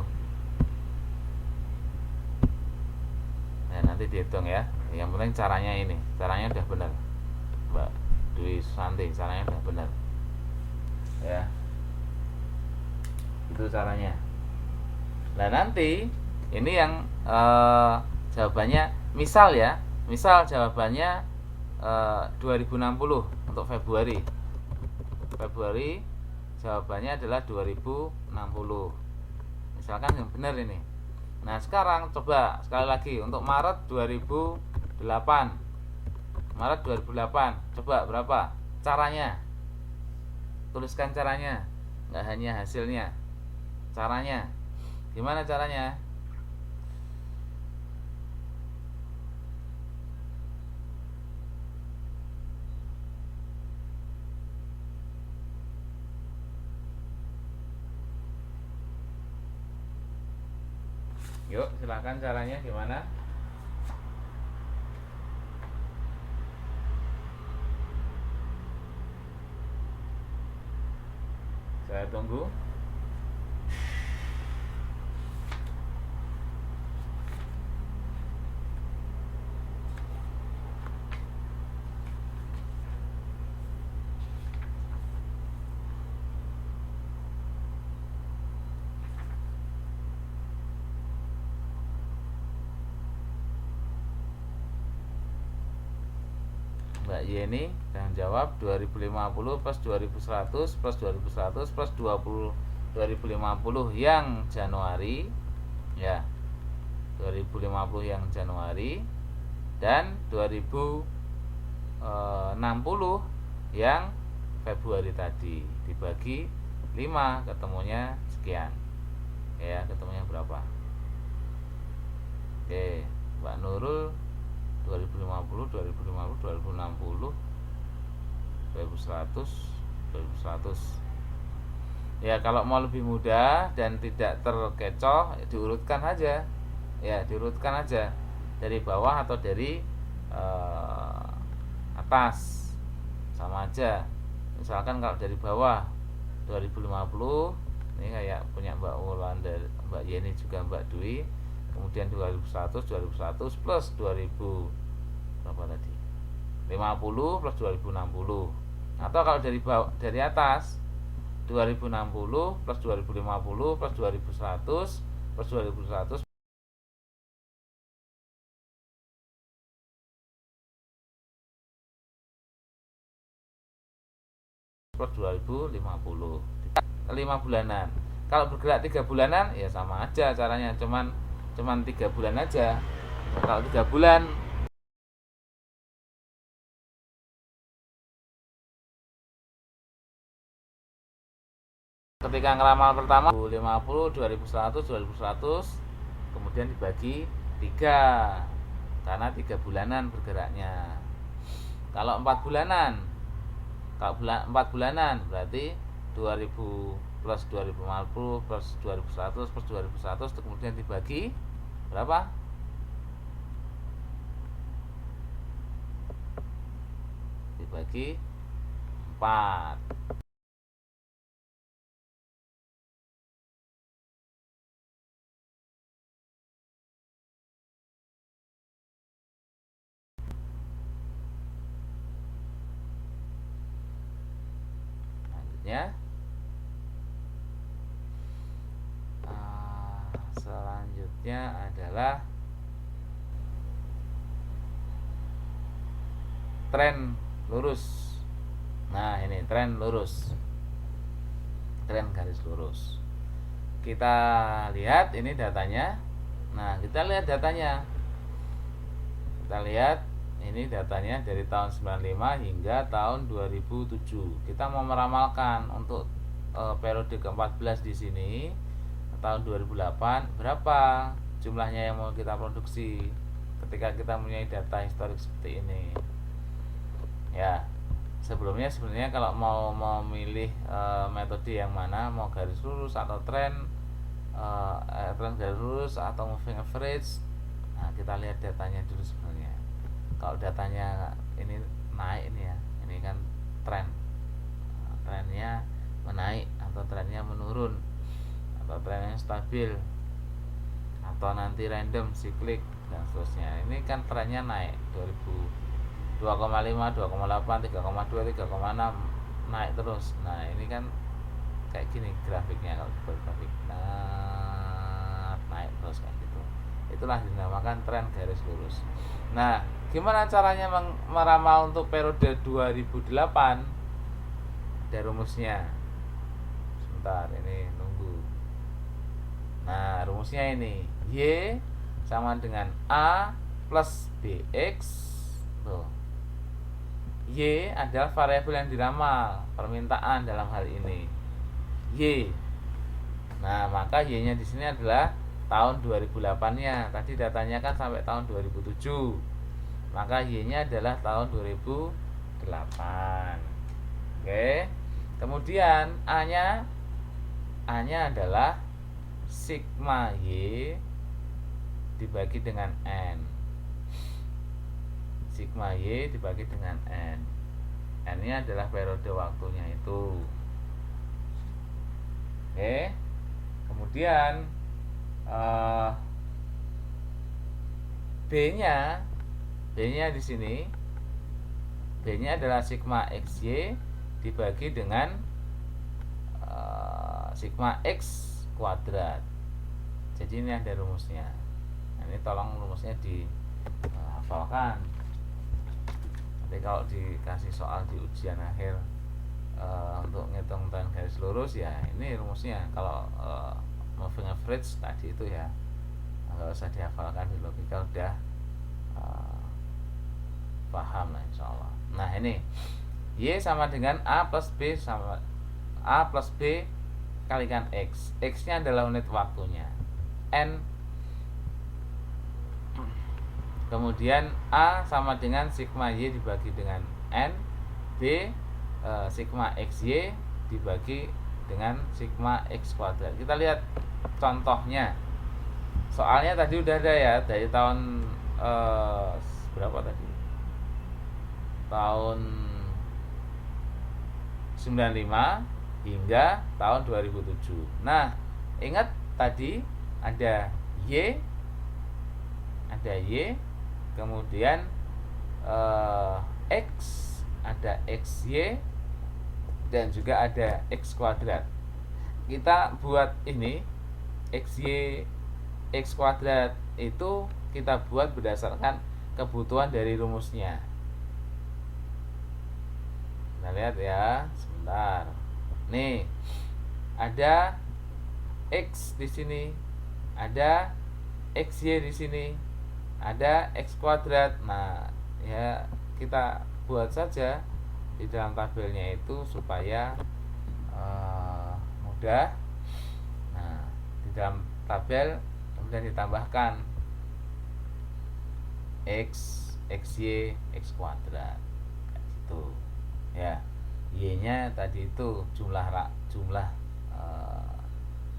Nah, nanti dihitung ya. Yang penting caranya ini, caranya udah benar, Mbak Dwi Santi, caranya udah benar ya, itu caranya. Nah nanti ini yang jawabannya misal ya, misal jawabannya 2060 untuk Februari. Februari jawabannya adalah 2060. Misalkan yang benar ini. Nah, sekarang coba sekali lagi untuk Maret 2008. Maret 2008. Coba berapa? Caranya. Tuliskan caranya. Enggak hanya hasilnya. Caranya. Gimana caranya? Yuk, silakan caranya gimana? Saya tunggu. Mbak Yeni yang jawab 2050 plus 2100 plus 2100 plus 2050 yang Januari, ya, 2050 yang Januari, dan 2060 yang Februari tadi. Dibagi 5 ketemunya sekian. Ya, ketemunya berapa? Oke, Mbak Nurul 2050, 2050, 2060, 2100, 2100. Ya, kalau mau lebih mudah dan tidak terkecoh, diurutkan aja. Ya, diurutkan aja dari bawah atau dari atas. Sama aja. Misalkan kalau dari bawah 2050, ini kayak punya Mbak Wulan, Mbak Yeni juga Mbak Dwi. Kemudian 2100 plus 2000 berapa tadi? 50 plus 2060. Atau kalau dari atas 2060 plus 2050 plus 2100 plus 2100 plus 2050. 5 bulanan. Kalau bergerak 3 bulanan ya sama aja caranya, cuman 3 bulan aja. Kalau 3 bulan ketika ngeramal pertama 2050, 2100, 2100, kemudian dibagi 3 karena 3 bulanan bergeraknya. Kalau 4 bulanan, berarti 2000 plus 2050 plus 2100 plus 2100 kemudian dibagi berapa? Dibagi 4. Selanjutnya adalah tren lurus. Nah, ini tren lurus, tren garis lurus. Kita lihat ini datanya. Nah, kita lihat datanya. Kita lihat ini datanya dari tahun 95 hingga tahun 2007. Kita mau meramalkan untuk periode ke-14 di sini tahun 2008 berapa jumlahnya yang mau kita produksi ketika kita mempunyai data historik seperti ini. Ya, sebelumnya sebenarnya kalau mau memilih metode yang mana, mau garis lurus atau tren garis lurus atau moving average, nah kita lihat datanya dulu sebenarnya. Kalau datanya ini naik ini ya, ini kan tren, trennya menaik atau trennya menurun atau trennya stabil atau nanti random siklik dan seterusnya. Ini kan trennya naik 2,5, 2,8, 3,2, 3,6 naik terus. Nah, ini kan kayak gini grafiknya kalau dibuat grafik. Nah, naik terus kayak gitu. Itulah dinamakan tren garis lurus. Nah, Gimana caranya meramal untuk periode 2008? Ada rumusnya. Sebentar, ini nunggu. Nah, rumusnya ini Y sama dengan A plus BX. Tuh. Y adalah variabel yang diramal, permintaan dalam hal ini. Y. Nah, maka Y-nya di sini adalah tahun 2008-nya. Tadi datanya kan sampai tahun 2007. Maka Y-nya adalah tahun 2008. Oke. Kemudian A-nya adalah sigma Y dibagi dengan N. Sigma Y dibagi dengan N. N-nya adalah periode waktunya itu. Oke. Kemudian B-nya di sini B-nya adalah sigma XY dibagi dengan sigma X kuadrat. Jadi ini ada rumusnya. Nah, ini tolong rumusnya dihafalkan. Nanti kalau dikasih soal di ujian akhir untuk ngitung tan garis lurus, ya ini rumusnya. Kalau moving average tadi itu ya nggak usah dihafalkan, di logika udah paham lah insya Allah. Nah ini Y sama dengan A plus B sama A plus B kalikan X. X nya adalah unit waktunya N. Kemudian A sama dengan sigma Y dibagi dengan N. B sigma XY dibagi dengan sigma X kuadrat. Kita lihat contohnya. Soalnya tadi udah ada ya, dari tahun berapa tadi? Tahun 95 hingga tahun 2007. Nah, ingat tadi ada Y, kemudian X, ada XY, dan juga ada X kuadrat. Kita buat ini XY X kuadrat itu kita buat berdasarkan kebutuhan dari rumusnya. Kita lihat ya, sebentar. Nih, ada X di sini, ada XY di sini, ada X kuadrat. Nah, ya kita buat saja di dalam tabelnya itu supaya mudah. Nah, di dalam tabel kemudian ditambahkan X, XY, X kuadrat gitu ya. Y-nya tadi itu jumlah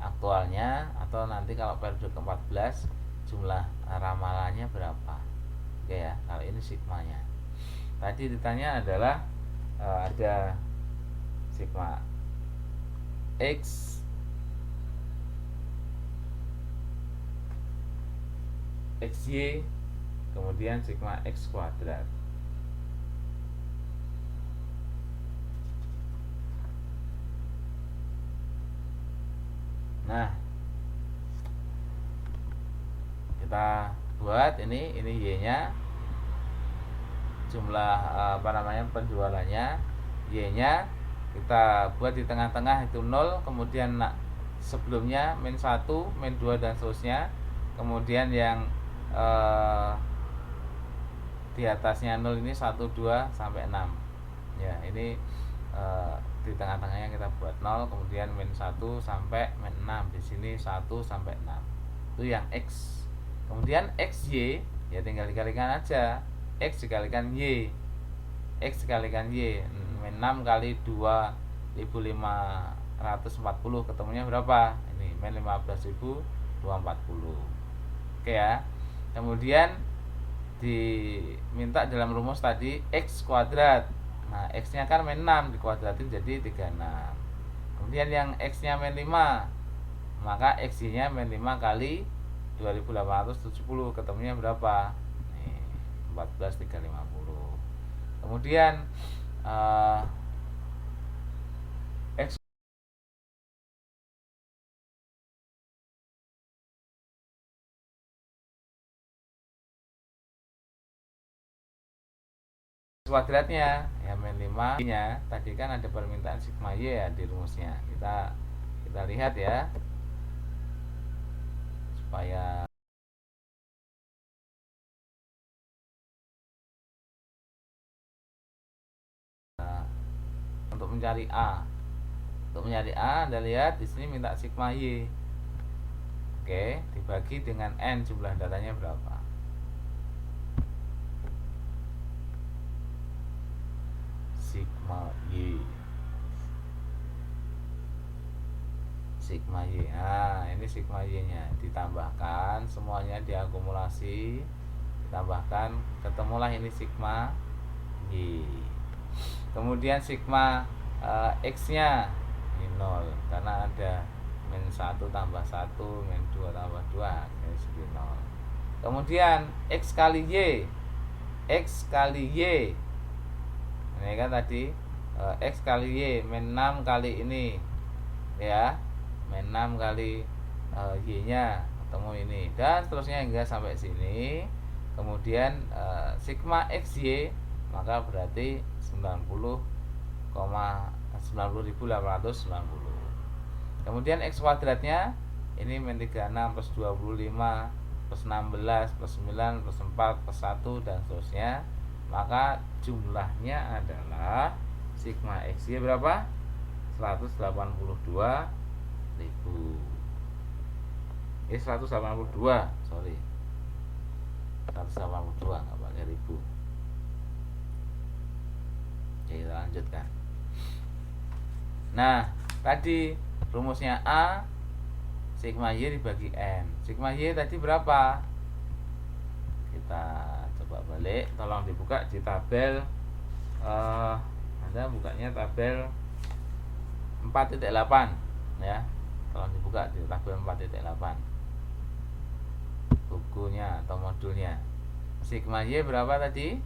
aktualnya, atau nanti kalau periode ke-14 jumlah ramalannya berapa. Oke ya, kalau ini sigmanya. Tadi ditanya adalah ada sigma X, XY, kemudian sigma X kuadrat. Nah, kita buat ini Y-nya, jumlah penjualannya. Y-nya kita buat di tengah-tengah itu 0, kemudian sebelumnya min 1, min 2 dan seterusnya. Kemudian yang di atasnya 0 ini 1, 2 sampai 6. Ya, ini di tengah-tengahnya kita buat 0, kemudian min 1 sampai min 6. Di sini 1 sampai 6. Itu yang X. Kemudian XY ya tinggal dikalikan aja. X dikalikan Y. X dikalikan Y. Min 6 kali 2540 ketemunya berapa? Ini min 15.240. Oke ya. Kemudian diminta dalam rumus tadi X kuadrat. Nah, X-nya kan min 6 dikuadratin jadi 36. Kemudian yang X-nya min 5, maka X-nya min 5 kali 2870 ketemunya berapa? Nih, 14.350. Kemudian X kuadratnya ya min 5 nya tadi kan ada permintaan sigma y ya di rumusnya. Kita lihat ya supaya untuk mencari A. Untuk mencari A, Anda lihat di sini minta sigma y. Oke, dibagi dengan n, jumlah datanya berapa? Sigma y. Sigma y. Nah, ini sigma y-nya ditambahkan, semuanya diakumulasi, ditambahkan, ketemulah ini sigma y. Kemudian sigma x-nya ini 0 karena ada min 1 tambah 1, min 2 tambah 2, jadi 0. Kemudian x kali y. X kali y. Ini kan tadi x kali y min 6 kali ini. Ya. Min 6 kali y-nya ketemu ini dan seterusnya hingga sampai sini. Kemudian sigma xy maka berarti 90,890. Kemudian x kuadratnya ini min 36 plus 25 plus 16 plus 9 plus 4 plus 1 dan seterusnya. Maka jumlahnya adalah sigma xy berapa? 182.000. 182, sorry, 182 nggak pakai ribu. Oke, kita lanjutkan. Nah, tadi rumusnya A sigma y dibagi n. Sigma y tadi berapa? Kita coba balik, tolong dibuka di tabel. Anda bukanya tabel 4.8 ya. Tolong dibuka di tabel 4.8 bukunya atau modulnya. Sigma y berapa tadi?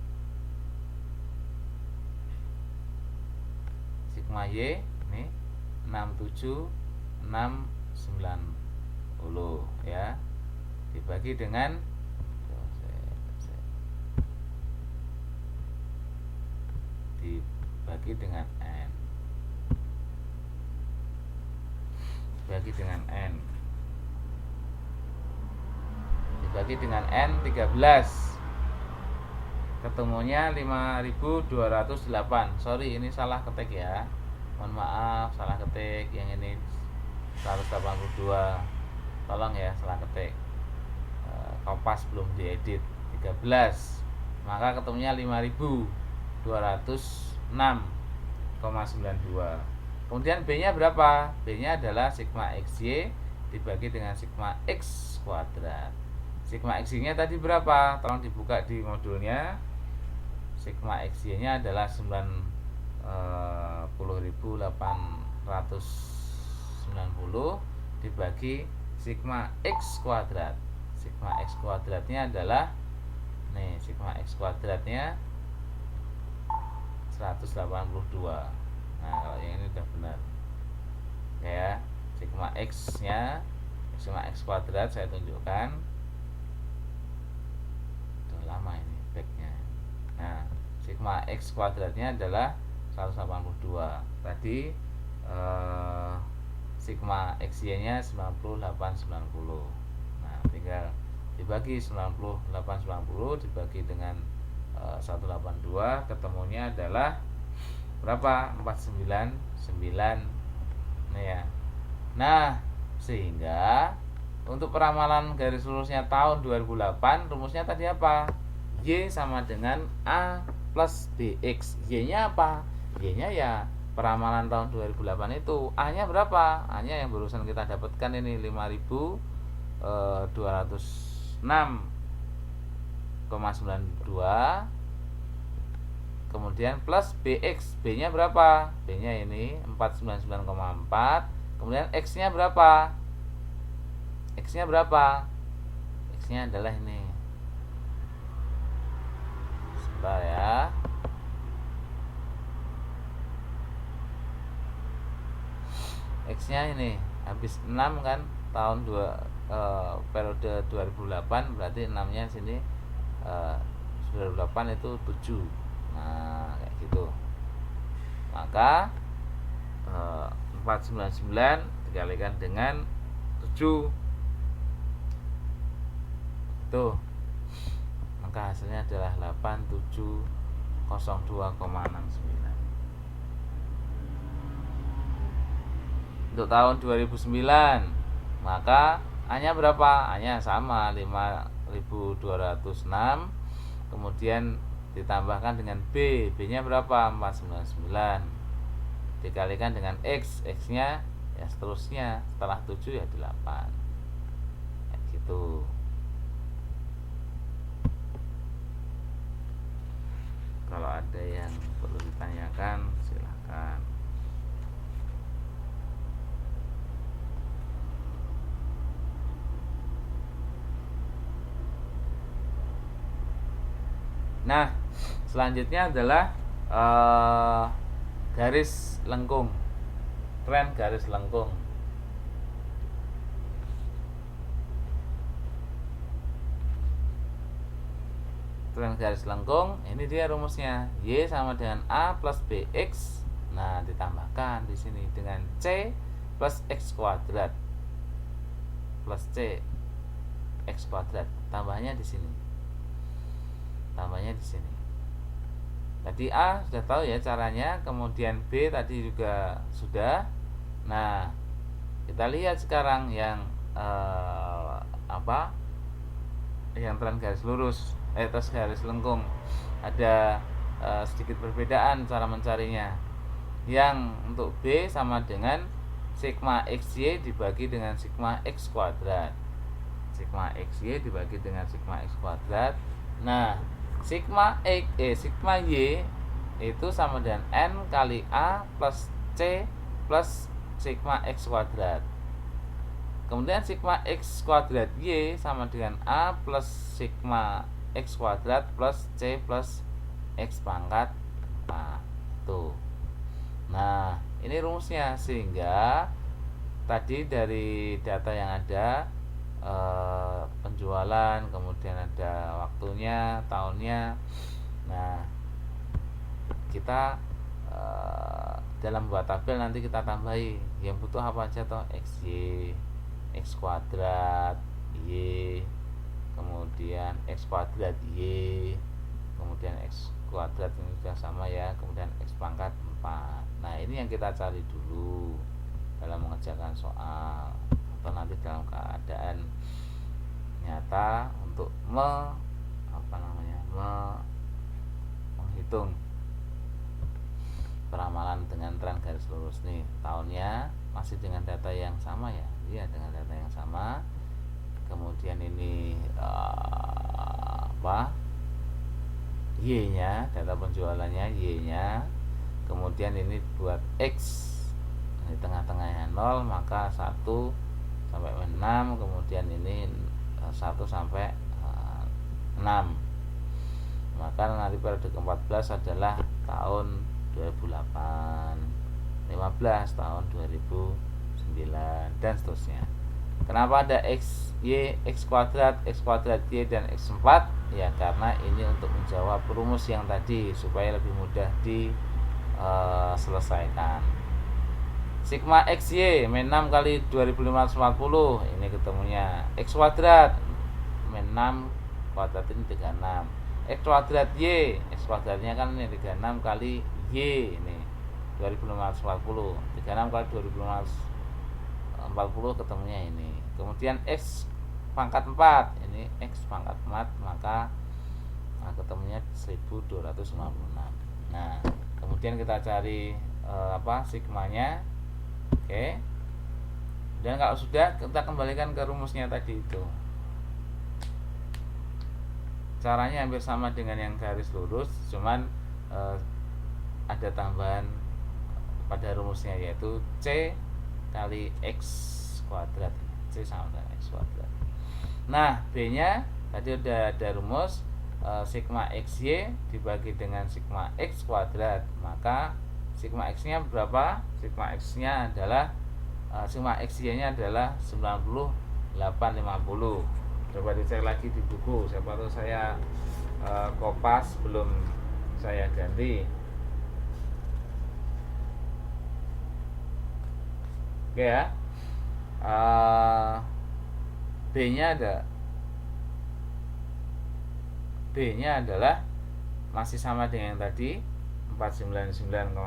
Sigma y ini 67,690 ya. Dibagi dengan n. Dibagi dengan n. Dibagi dengan n 13. Ketemunya 5.208. Sorry, ini salah ketik ya. Mohon maaf, salah ketik. Yang ini 182. Tolong ya, salah ketik. Kompas belum diedit. 13. Maka ketemunya 5.206,92. Kemudian B-nya berapa? B-nya adalah sigma xy dibagi dengan sigma x kuadrat. Sigma xy-nya tadi berapa? Tolong dibuka di modulnya. Sigma xy-nya adalah 90.890 dibagi sigma x kuadrat. Sigma x kuadratnya adalah sigma x kuadratnya 182. Nah, kalau yang ini udah benar. Ya, sigma x-nya, sigma x kuadrat saya tunjukkan. Udah lama ini backnya. Nah, sigma x kuadratnya adalah 182. Tadi sigma xy-nya 9890. Nah, tinggal dibagi 9890 dibagi dengan 182, ketemunya adalah berapa? 499 ya. Nah, sehingga untuk peramalan garis lurusnya tahun 2008 rumusnya tadi apa? Y sama dengan A plus BX. Y-nya apa? Y-nya ya peramalan tahun 2008 itu. A-nya berapa? A-nya yang barusan kita dapatkan ini 5.206,92. Kemudian plus BX, B-nya berapa? B-nya ini 499,4. Kemudian X-nya berapa? X-nya berapa? X-nya adalah ini. Sebentar ya. X-nya ini habis 6 kan tahun periode 2008, berarti 6-nya sini 2008 itu 7. Nah, kayak gitu. Maka 499 dikalikan dengan 7 tuh, maka hasilnya adalah 8702,69. Untuk tahun 2009 maka A-nya berapa? A-nya sama 5206, kemudian ditambahkan dengan B. B-nya berapa? 499 dikalikan dengan X. X-nya ya seterusnya, setelah 7 ya 8. Kayak gitu. Kalau ada yang perlu ditanyakan silahkan. Nah, selanjutnya adalah garis lengkung. Tren garis lengkung. Tren garis lengkung, ini dia rumusnya. Y sama dengan A plus BX. Nah, ditambahkan di sini dengan C plus X kuadrat. Plus C X kuadrat. Tambahnya di sini. Tadi A sudah tahu ya caranya, kemudian B tadi juga sudah. Nah, kita lihat sekarang yang yang tren garis lurus, terus garis lengkung. Ada sedikit perbedaan cara mencarinya. Yang untuk B sama dengan sigma XY dibagi dengan sigma X kuadrat. Sigma XY dibagi dengan sigma X kuadrat. Nah, sigma Y itu sama dengan N kali A plus C plus sigma X kuadrat. Kemudian sigma X kuadrat Y sama dengan A plus sigma X kuadrat plus C plus X pangkat 4. Tuh. Nah, ini rumusnya, sehingga tadi dari data yang ada, penjualan, kemudian ada waktunya, tahunnya. Nah, kita dalam buat tabel nanti kita tambahi yang butuh apa aja toh, XY, X kuadrat, Y, kemudian X kuadrat Y, kemudian X kuadrat ini sudah sama ya, kemudian X pangkat 4. Nah, ini yang kita cari dulu dalam mengerjakan soal atau nanti dalam keadaan nyata untuk menghitung peramalan dengan tren garis lurus nih. Tahunnya masih dengan data yang sama ya, iya dengan data yang sama. Kemudian ini Y-nya, data penjualannya Y-nya. Kemudian ini buat X, di tengah-tengahnya 0, maka 1 sampai 6, kemudian ini 1 sampai 6. Maka nanti periode ke-14 adalah tahun 2008, 15 tahun 2009 dan seterusnya. Kenapa ada X, Y, X kuadrat, Y dan X4? Ya karena ini untuk menjawab rumus yang tadi supaya lebih mudah diselesaikan. Sigma XY min 6 kali 2540, ini ketemunya X kuadrat min 6 kuadrat ini 36. X kuadrat Y, X kuadratnya kan ini 36 kali Y, ini 2540. 36 kali 2540 ketemunya ini. Kemudian X pangkat 4, ini X pangkat 4, maka ketemunya 1256. Nah, kemudian kita cari sigmanya. Oke. Dan kalau sudah, kita kembalikan ke rumusnya tadi itu. Caranya hampir sama dengan yang garis lurus, cuman ada tambahan pada rumusnya, yaitu C kali X kuadrat. C sama dengan X kuadrat. Nah, B-nya tadi udah ada rumus, sigma XY dibagi dengan sigma X kuadrat. Maka sigma X-nya berapa? Sigma X-nya adalah sigma XY-nya adalah 9850. Coba dicek lagi di buku, siapa tahu saya kopas belum saya ganti. Oke ya. B-nya adalah masih sama dengan yang tadi 499,4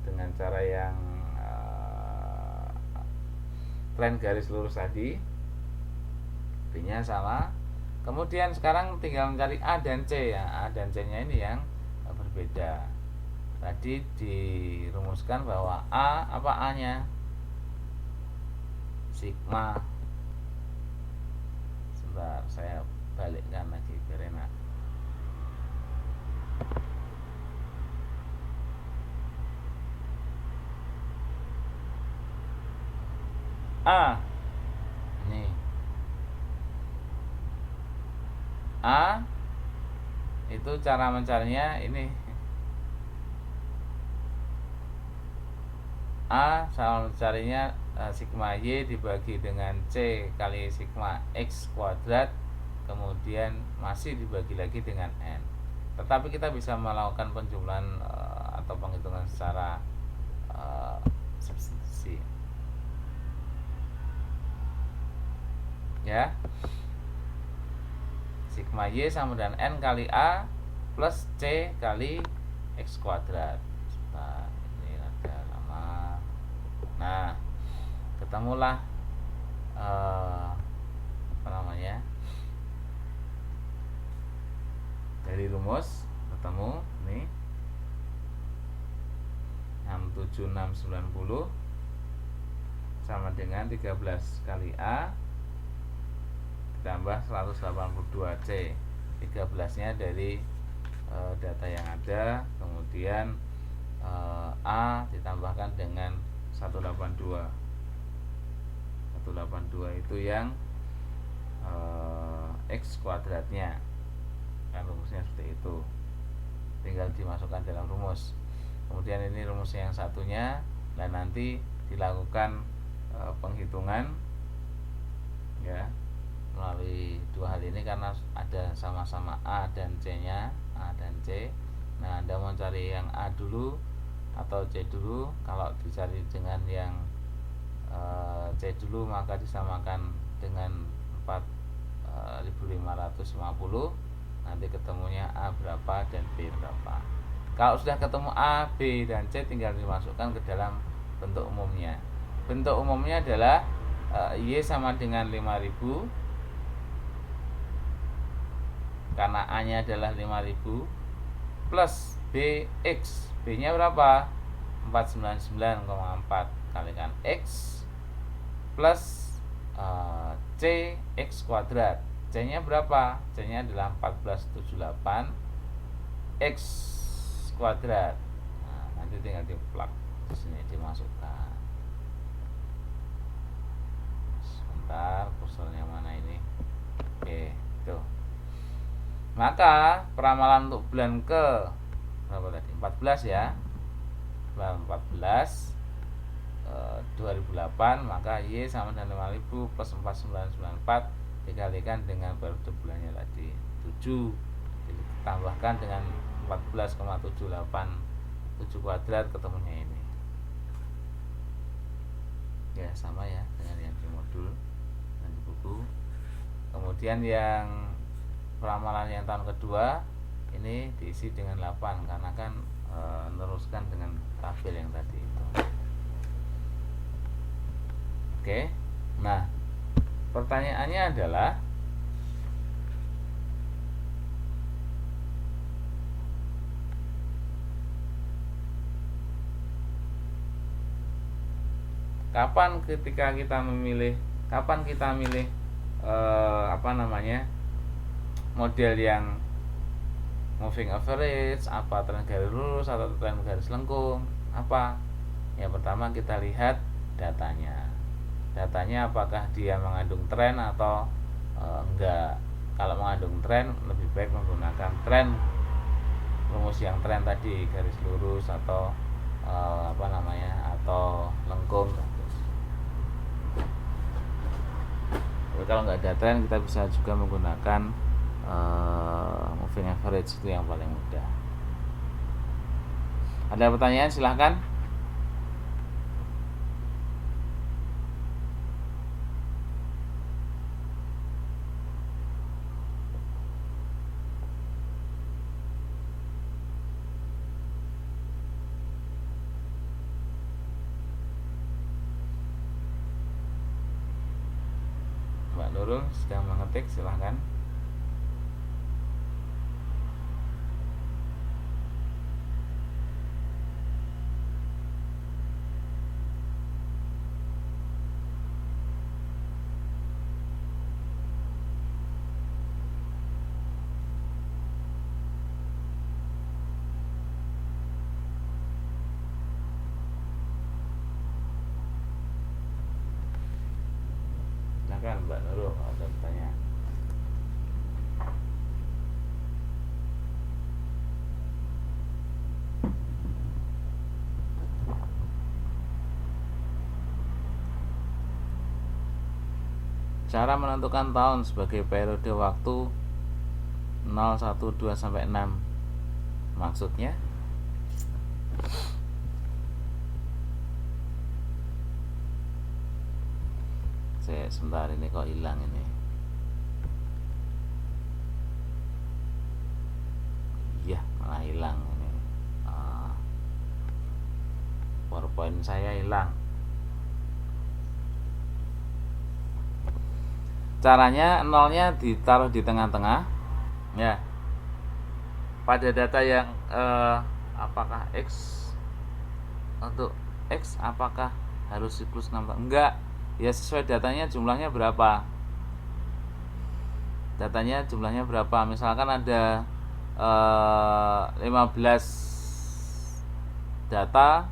dengan cara yang tren garis lurus tadi. B-nya sama. Kemudian sekarang tinggal mencari A dan C ya. A dan C-nya ini yang berbeda. Tadi dirumuskan bahwa A, apa A-nya? Sigma. Sebentar, saya balikkan lagi biar enak. A ini A itu cara mencarinya ini. A cara mencarinya sigma Y dibagi dengan C kali sigma X kuadrat, kemudian masih dibagi lagi dengan N. Tetapi kita bisa melakukan penjumlahan atau penghitungan secara substitusi ya. Sigma Y sama dengan N kali A plus C kali X kuadrat. Nah, ini agak lama. Nah, ketemulah apa namanya, dari rumus ketemu nih 67690 sama dengan 13 kali A ditambah 182C. 13 nya dari data yang ada, kemudian A ditambahkan dengan 182 itu yang X kuadratnya kan, rumusnya seperti itu, tinggal dimasukkan dalam rumus. Kemudian ini rumus yang satunya, dan nanti dilakukan penghitungan ya melalui dua hal ini karena ada sama-sama A dan C nya, A dan C. Nah, Anda mau cari yang A dulu atau C dulu. Kalau dicari dengan yang C dulu maka disamakan dengan 4550. Nanti ketemunya A berapa dan B berapa. Kalau sudah ketemu A, B, dan C tinggal dimasukkan ke dalam bentuk umumnya. Bentuk umumnya adalah Y sama dengan 5000 karena A nya adalah 5000 plus BX. B nya berapa? 499,4 kalikan X plus C X kuadrat. C nya berapa? C nya adalah 1478 X kuadrat. Nah, nanti tinggal diplug di sini, dimasukkan. Sebentar, kursornya mana ini? Oke, tuh. Maka peramalan untuk bulan ke berapa tadi? 14 ya. Bulan 14 2008, maka Y sama dengan 5000 plus 4994 dikalikan dengan periode bulannya tadi 7, ditambahkan dengan 14,787 kuadrat, ketemunya ini ya, sama ya dengan yang di modul dan di buku. Kemudian yang peramalan yang tahun kedua ini diisi dengan 8 karena kan meneruskan dengan tabel yang tadi itu. Oke, nah pertanyaannya adalah kapan kita milih model yang moving average, apa tren garis lurus atau tren garis lengkung, apa? Yang pertama kita lihat datanya apakah dia mengandung tren atau enggak. Kalau mengandung tren, lebih baik menggunakan rumus yang tren tadi, garis lurus atau atau lengkung. Tapi kalau nggak ada tren, kita bisa juga menggunakan moving average, itu yang paling mudah. Ada pertanyaan silahkan. Mbak Nurul sedang mengetik, silahkan. Silahkan Mbak Nurul, ada pertanyaan. Cara menentukan tahun sebagai periode waktu 0, 1, 2 sampai 6. Maksudnya? Saya sebentar, ini kok hilang ini. Iya, malah hilang ini. PowerPoint saya hilang. Caranya nolnya ditaruh di tengah-tengah, ya. Pada data yang apakah X, untuk X apakah harus siklus 6 tahun? Enggak, ya sesuai datanya jumlahnya berapa. Datanya jumlahnya berapa? Misalkan ada 15 data,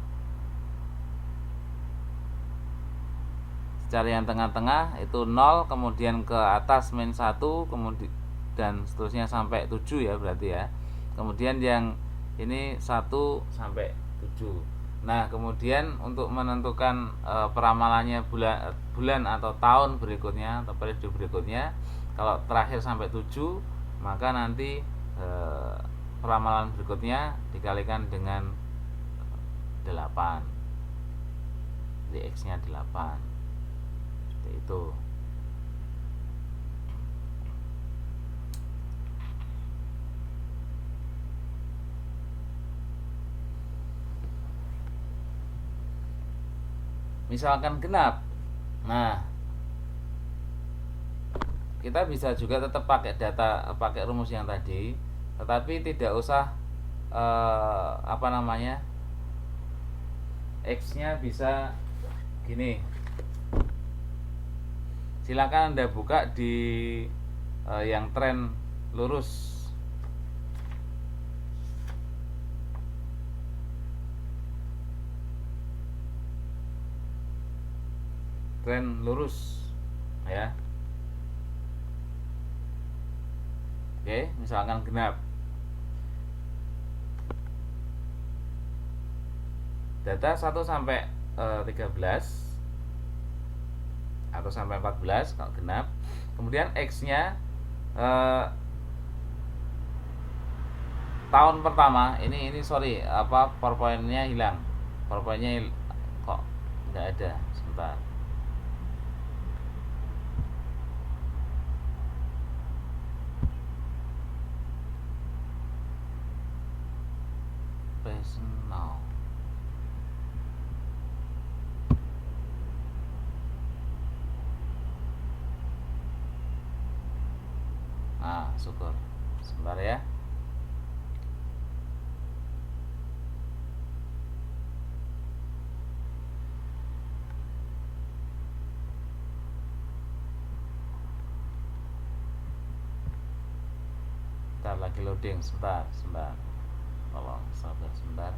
cari yang tengah-tengah itu 0, kemudian ke atas min 1, kemudian dan seterusnya sampai 7 ya berarti ya. Kemudian yang ini 1 sampai 7. Nah, kemudian untuk menentukan peramalannya bulan atau tahun berikutnya atau periode berikutnya, kalau terakhir sampai 7, maka nanti peramalan berikutnya dikalikan dengan 8. Jadi X-nya 8. Itu misalkan genap, nah kita bisa juga tetap pakai pakai rumus yang tadi, tetapi tidak usah X-nya bisa gini. Silakan Anda buka di yang tren lurus. Tren lurus ya. Oke, misalkan genap. Data 1 sampai 13 atau sampai 14 kalau genap. Kemudian X-nya tahun pertama ini sorry, PowerPoint-nya hilang. PowerPoint-nya kok nggak ada, sebentar. Present now. Nah, syukur. Sebentar ya. Bentar lagi loading, sebentar. Tolong sabar sebentar.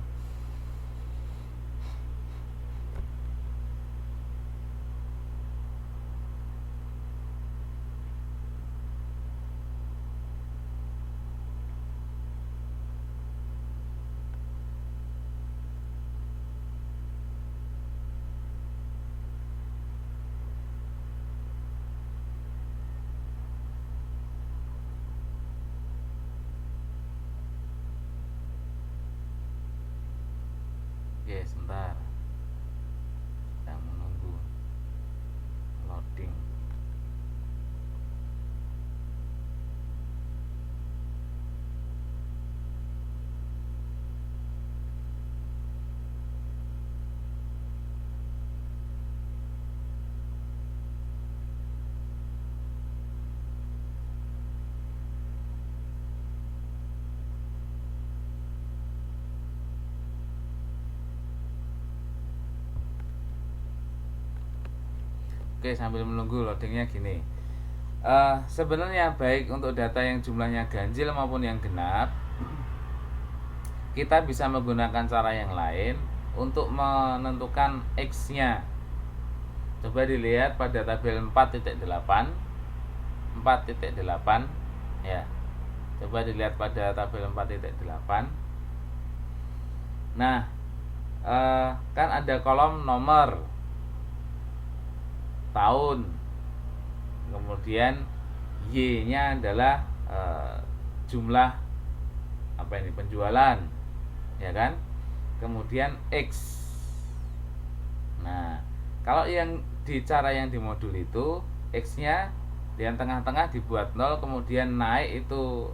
sebentar, sedang menunggu loading. Oke, sambil menunggu loadingnya gini. Sebenarnya baik untuk data yang jumlahnya ganjil maupun yang genap, kita bisa menggunakan cara yang lain untuk menentukan X-nya. Coba dilihat pada tabel 4.8 ya. Coba dilihat pada tabel 4.8. Nah, kan ada kolom nomor, tahun, kemudian Y-nya adalah jumlah penjualan, ya kan? Kemudian X. Nah, kalau yang di cara yang di modul itu X-nya yang tengah-tengah dibuat 0, kemudian naik itu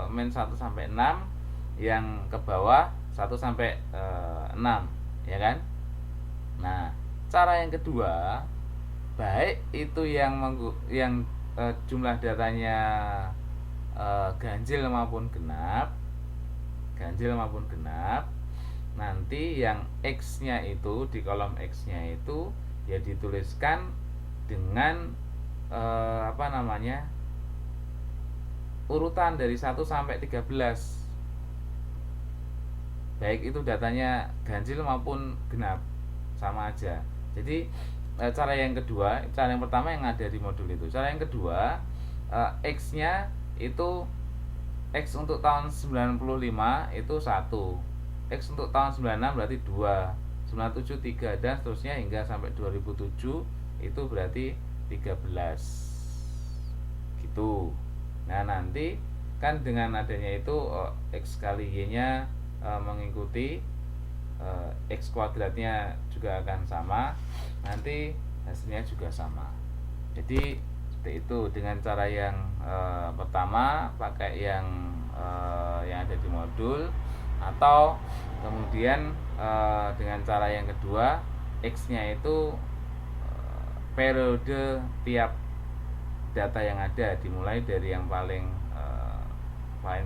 min 1 sampai 6, yang ke bawah 1 sampai 6, ya kan? Nah, cara yang kedua, baik itu yang jumlah datanya ganjil maupun genap, nanti yang X-nya itu di kolom X-nya itu ya dituliskan dengan urutan dari 1 sampai 13, baik itu datanya ganjil maupun genap, sama aja. Jadi cara yang kedua, cara yang pertama yang ada di modul itu. Cara yang kedua, X-nya itu X untuk tahun 95 itu 1, X untuk tahun 96 berarti 2, 97 3, dan seterusnya hingga sampai 2007 itu berarti 13 gitu. Nah, nanti kan dengan adanya itu X kali Y-nya mengikuti X kuadratnya juga akan sama, nanti hasilnya juga sama. Jadi seperti itu dengan cara yang pertama, pakai yang ada di modul, atau kemudian dengan cara yang kedua, X-nya itu periode tiap data yang ada, dimulai dari yang paling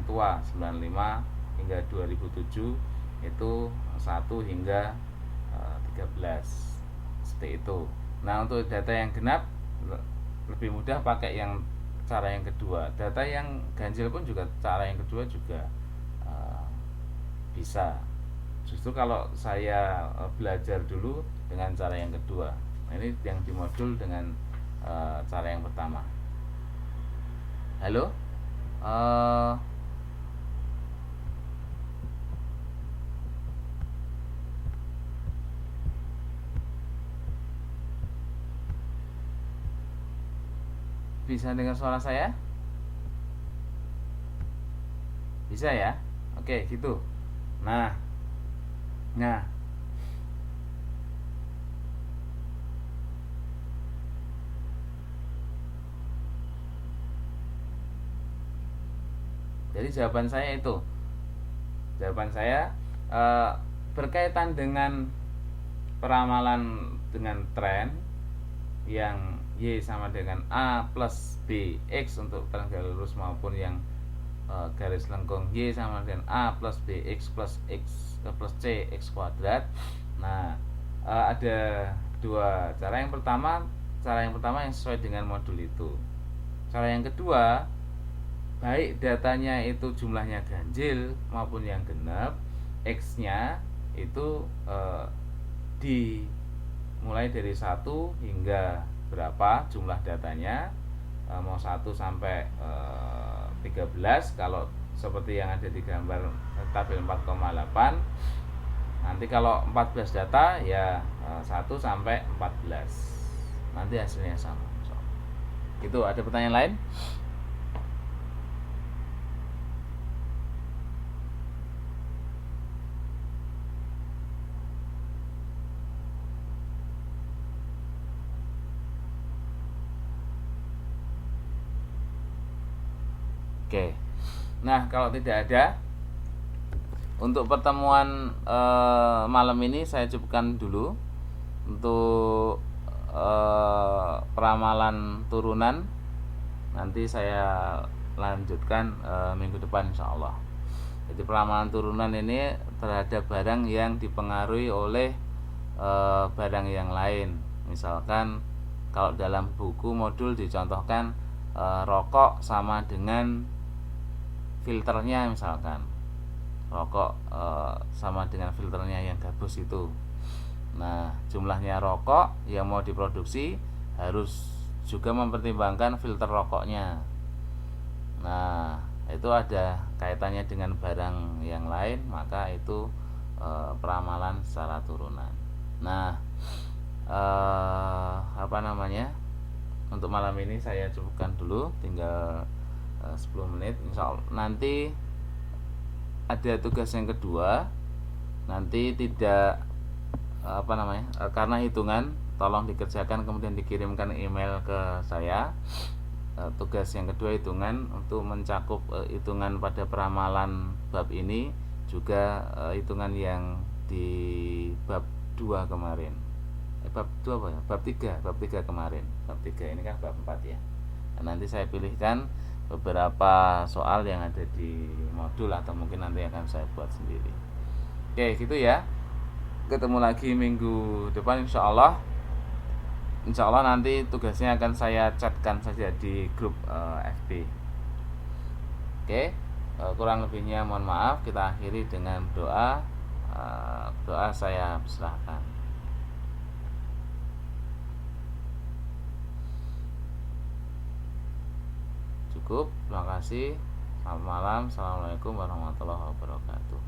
tua 95 hingga 2007 itu 1 hingga 13, seperti itu. Nah, untuk data yang genap lebih mudah pakai yang cara yang kedua. Data yang ganjil pun juga cara yang kedua juga bisa. Justru kalau saya belajar dulu dengan cara yang kedua. Nah, ini yang di modul dengan cara yang pertama. Halo? Bisa dengar suara saya? Bisa ya? Oke, gitu. Nah, jadi jawaban saya itu, berkaitan dengan peramalan dengan tren yang Y sama dengan A plus B X untuk tren garis lurus, maupun yang garis lengkung Y sama dengan A plus B X plus C X kuadrat. Nah, ada dua cara. Yang pertama yang sesuai dengan modul itu. Cara yang kedua, baik datanya itu jumlahnya ganjil maupun yang genap, X-nya itu dimulai dari 1 hingga berapa jumlah datanya, mau 1 sampai 13 kalau seperti yang ada di gambar tabel 4,8. Nanti kalau 14 data ya 1 sampai 14, nanti hasilnya sama. Itu ada pertanyaan lain? Oke. Nah, kalau tidak ada, untuk pertemuan malam ini saya cukupkan dulu untuk peramalan turunan. Nanti saya lanjutkan minggu depan insya Allah. Jadi peramalan turunan ini terhadap barang yang dipengaruhi oleh barang yang lain. Misalkan kalau dalam buku modul dicontohkan rokok sama dengan filternya, misalkan rokok sama dengan filternya yang gabus itu. Nah, jumlahnya rokok yang mau diproduksi harus juga mempertimbangkan filter rokoknya. Nah, itu ada kaitannya dengan barang yang lain, maka itu peramalan secara turunan. Nah, untuk malam ini saya cukupkan dulu, tinggal 10 menit. Insya Allah nanti ada tugas yang kedua. Nanti tidak karena hitungan, tolong dikerjakan kemudian dikirimkan email ke saya. Tugas yang kedua hitungan, untuk mencakup hitungan pada peramalan bab ini, juga hitungan yang di bab 2 kemarin. Bab 2 apa ya? Bab 3 kemarin. Bab 3 ini kan bab 4 ya. Nah, nanti saya pilihkan beberapa soal yang ada di modul, atau mungkin nanti akan saya buat sendiri. Oke, gitu ya. Ketemu lagi minggu depan insya Allah. Insya Allah nanti tugasnya akan saya chatkan saja di grup FB. Oke, kurang lebihnya mohon maaf. Kita akhiri dengan doa. Doa saya persilahkan. Cukup, terima kasih. Selamat malam. Assalamualaikum warahmatullahi wabarakatuh.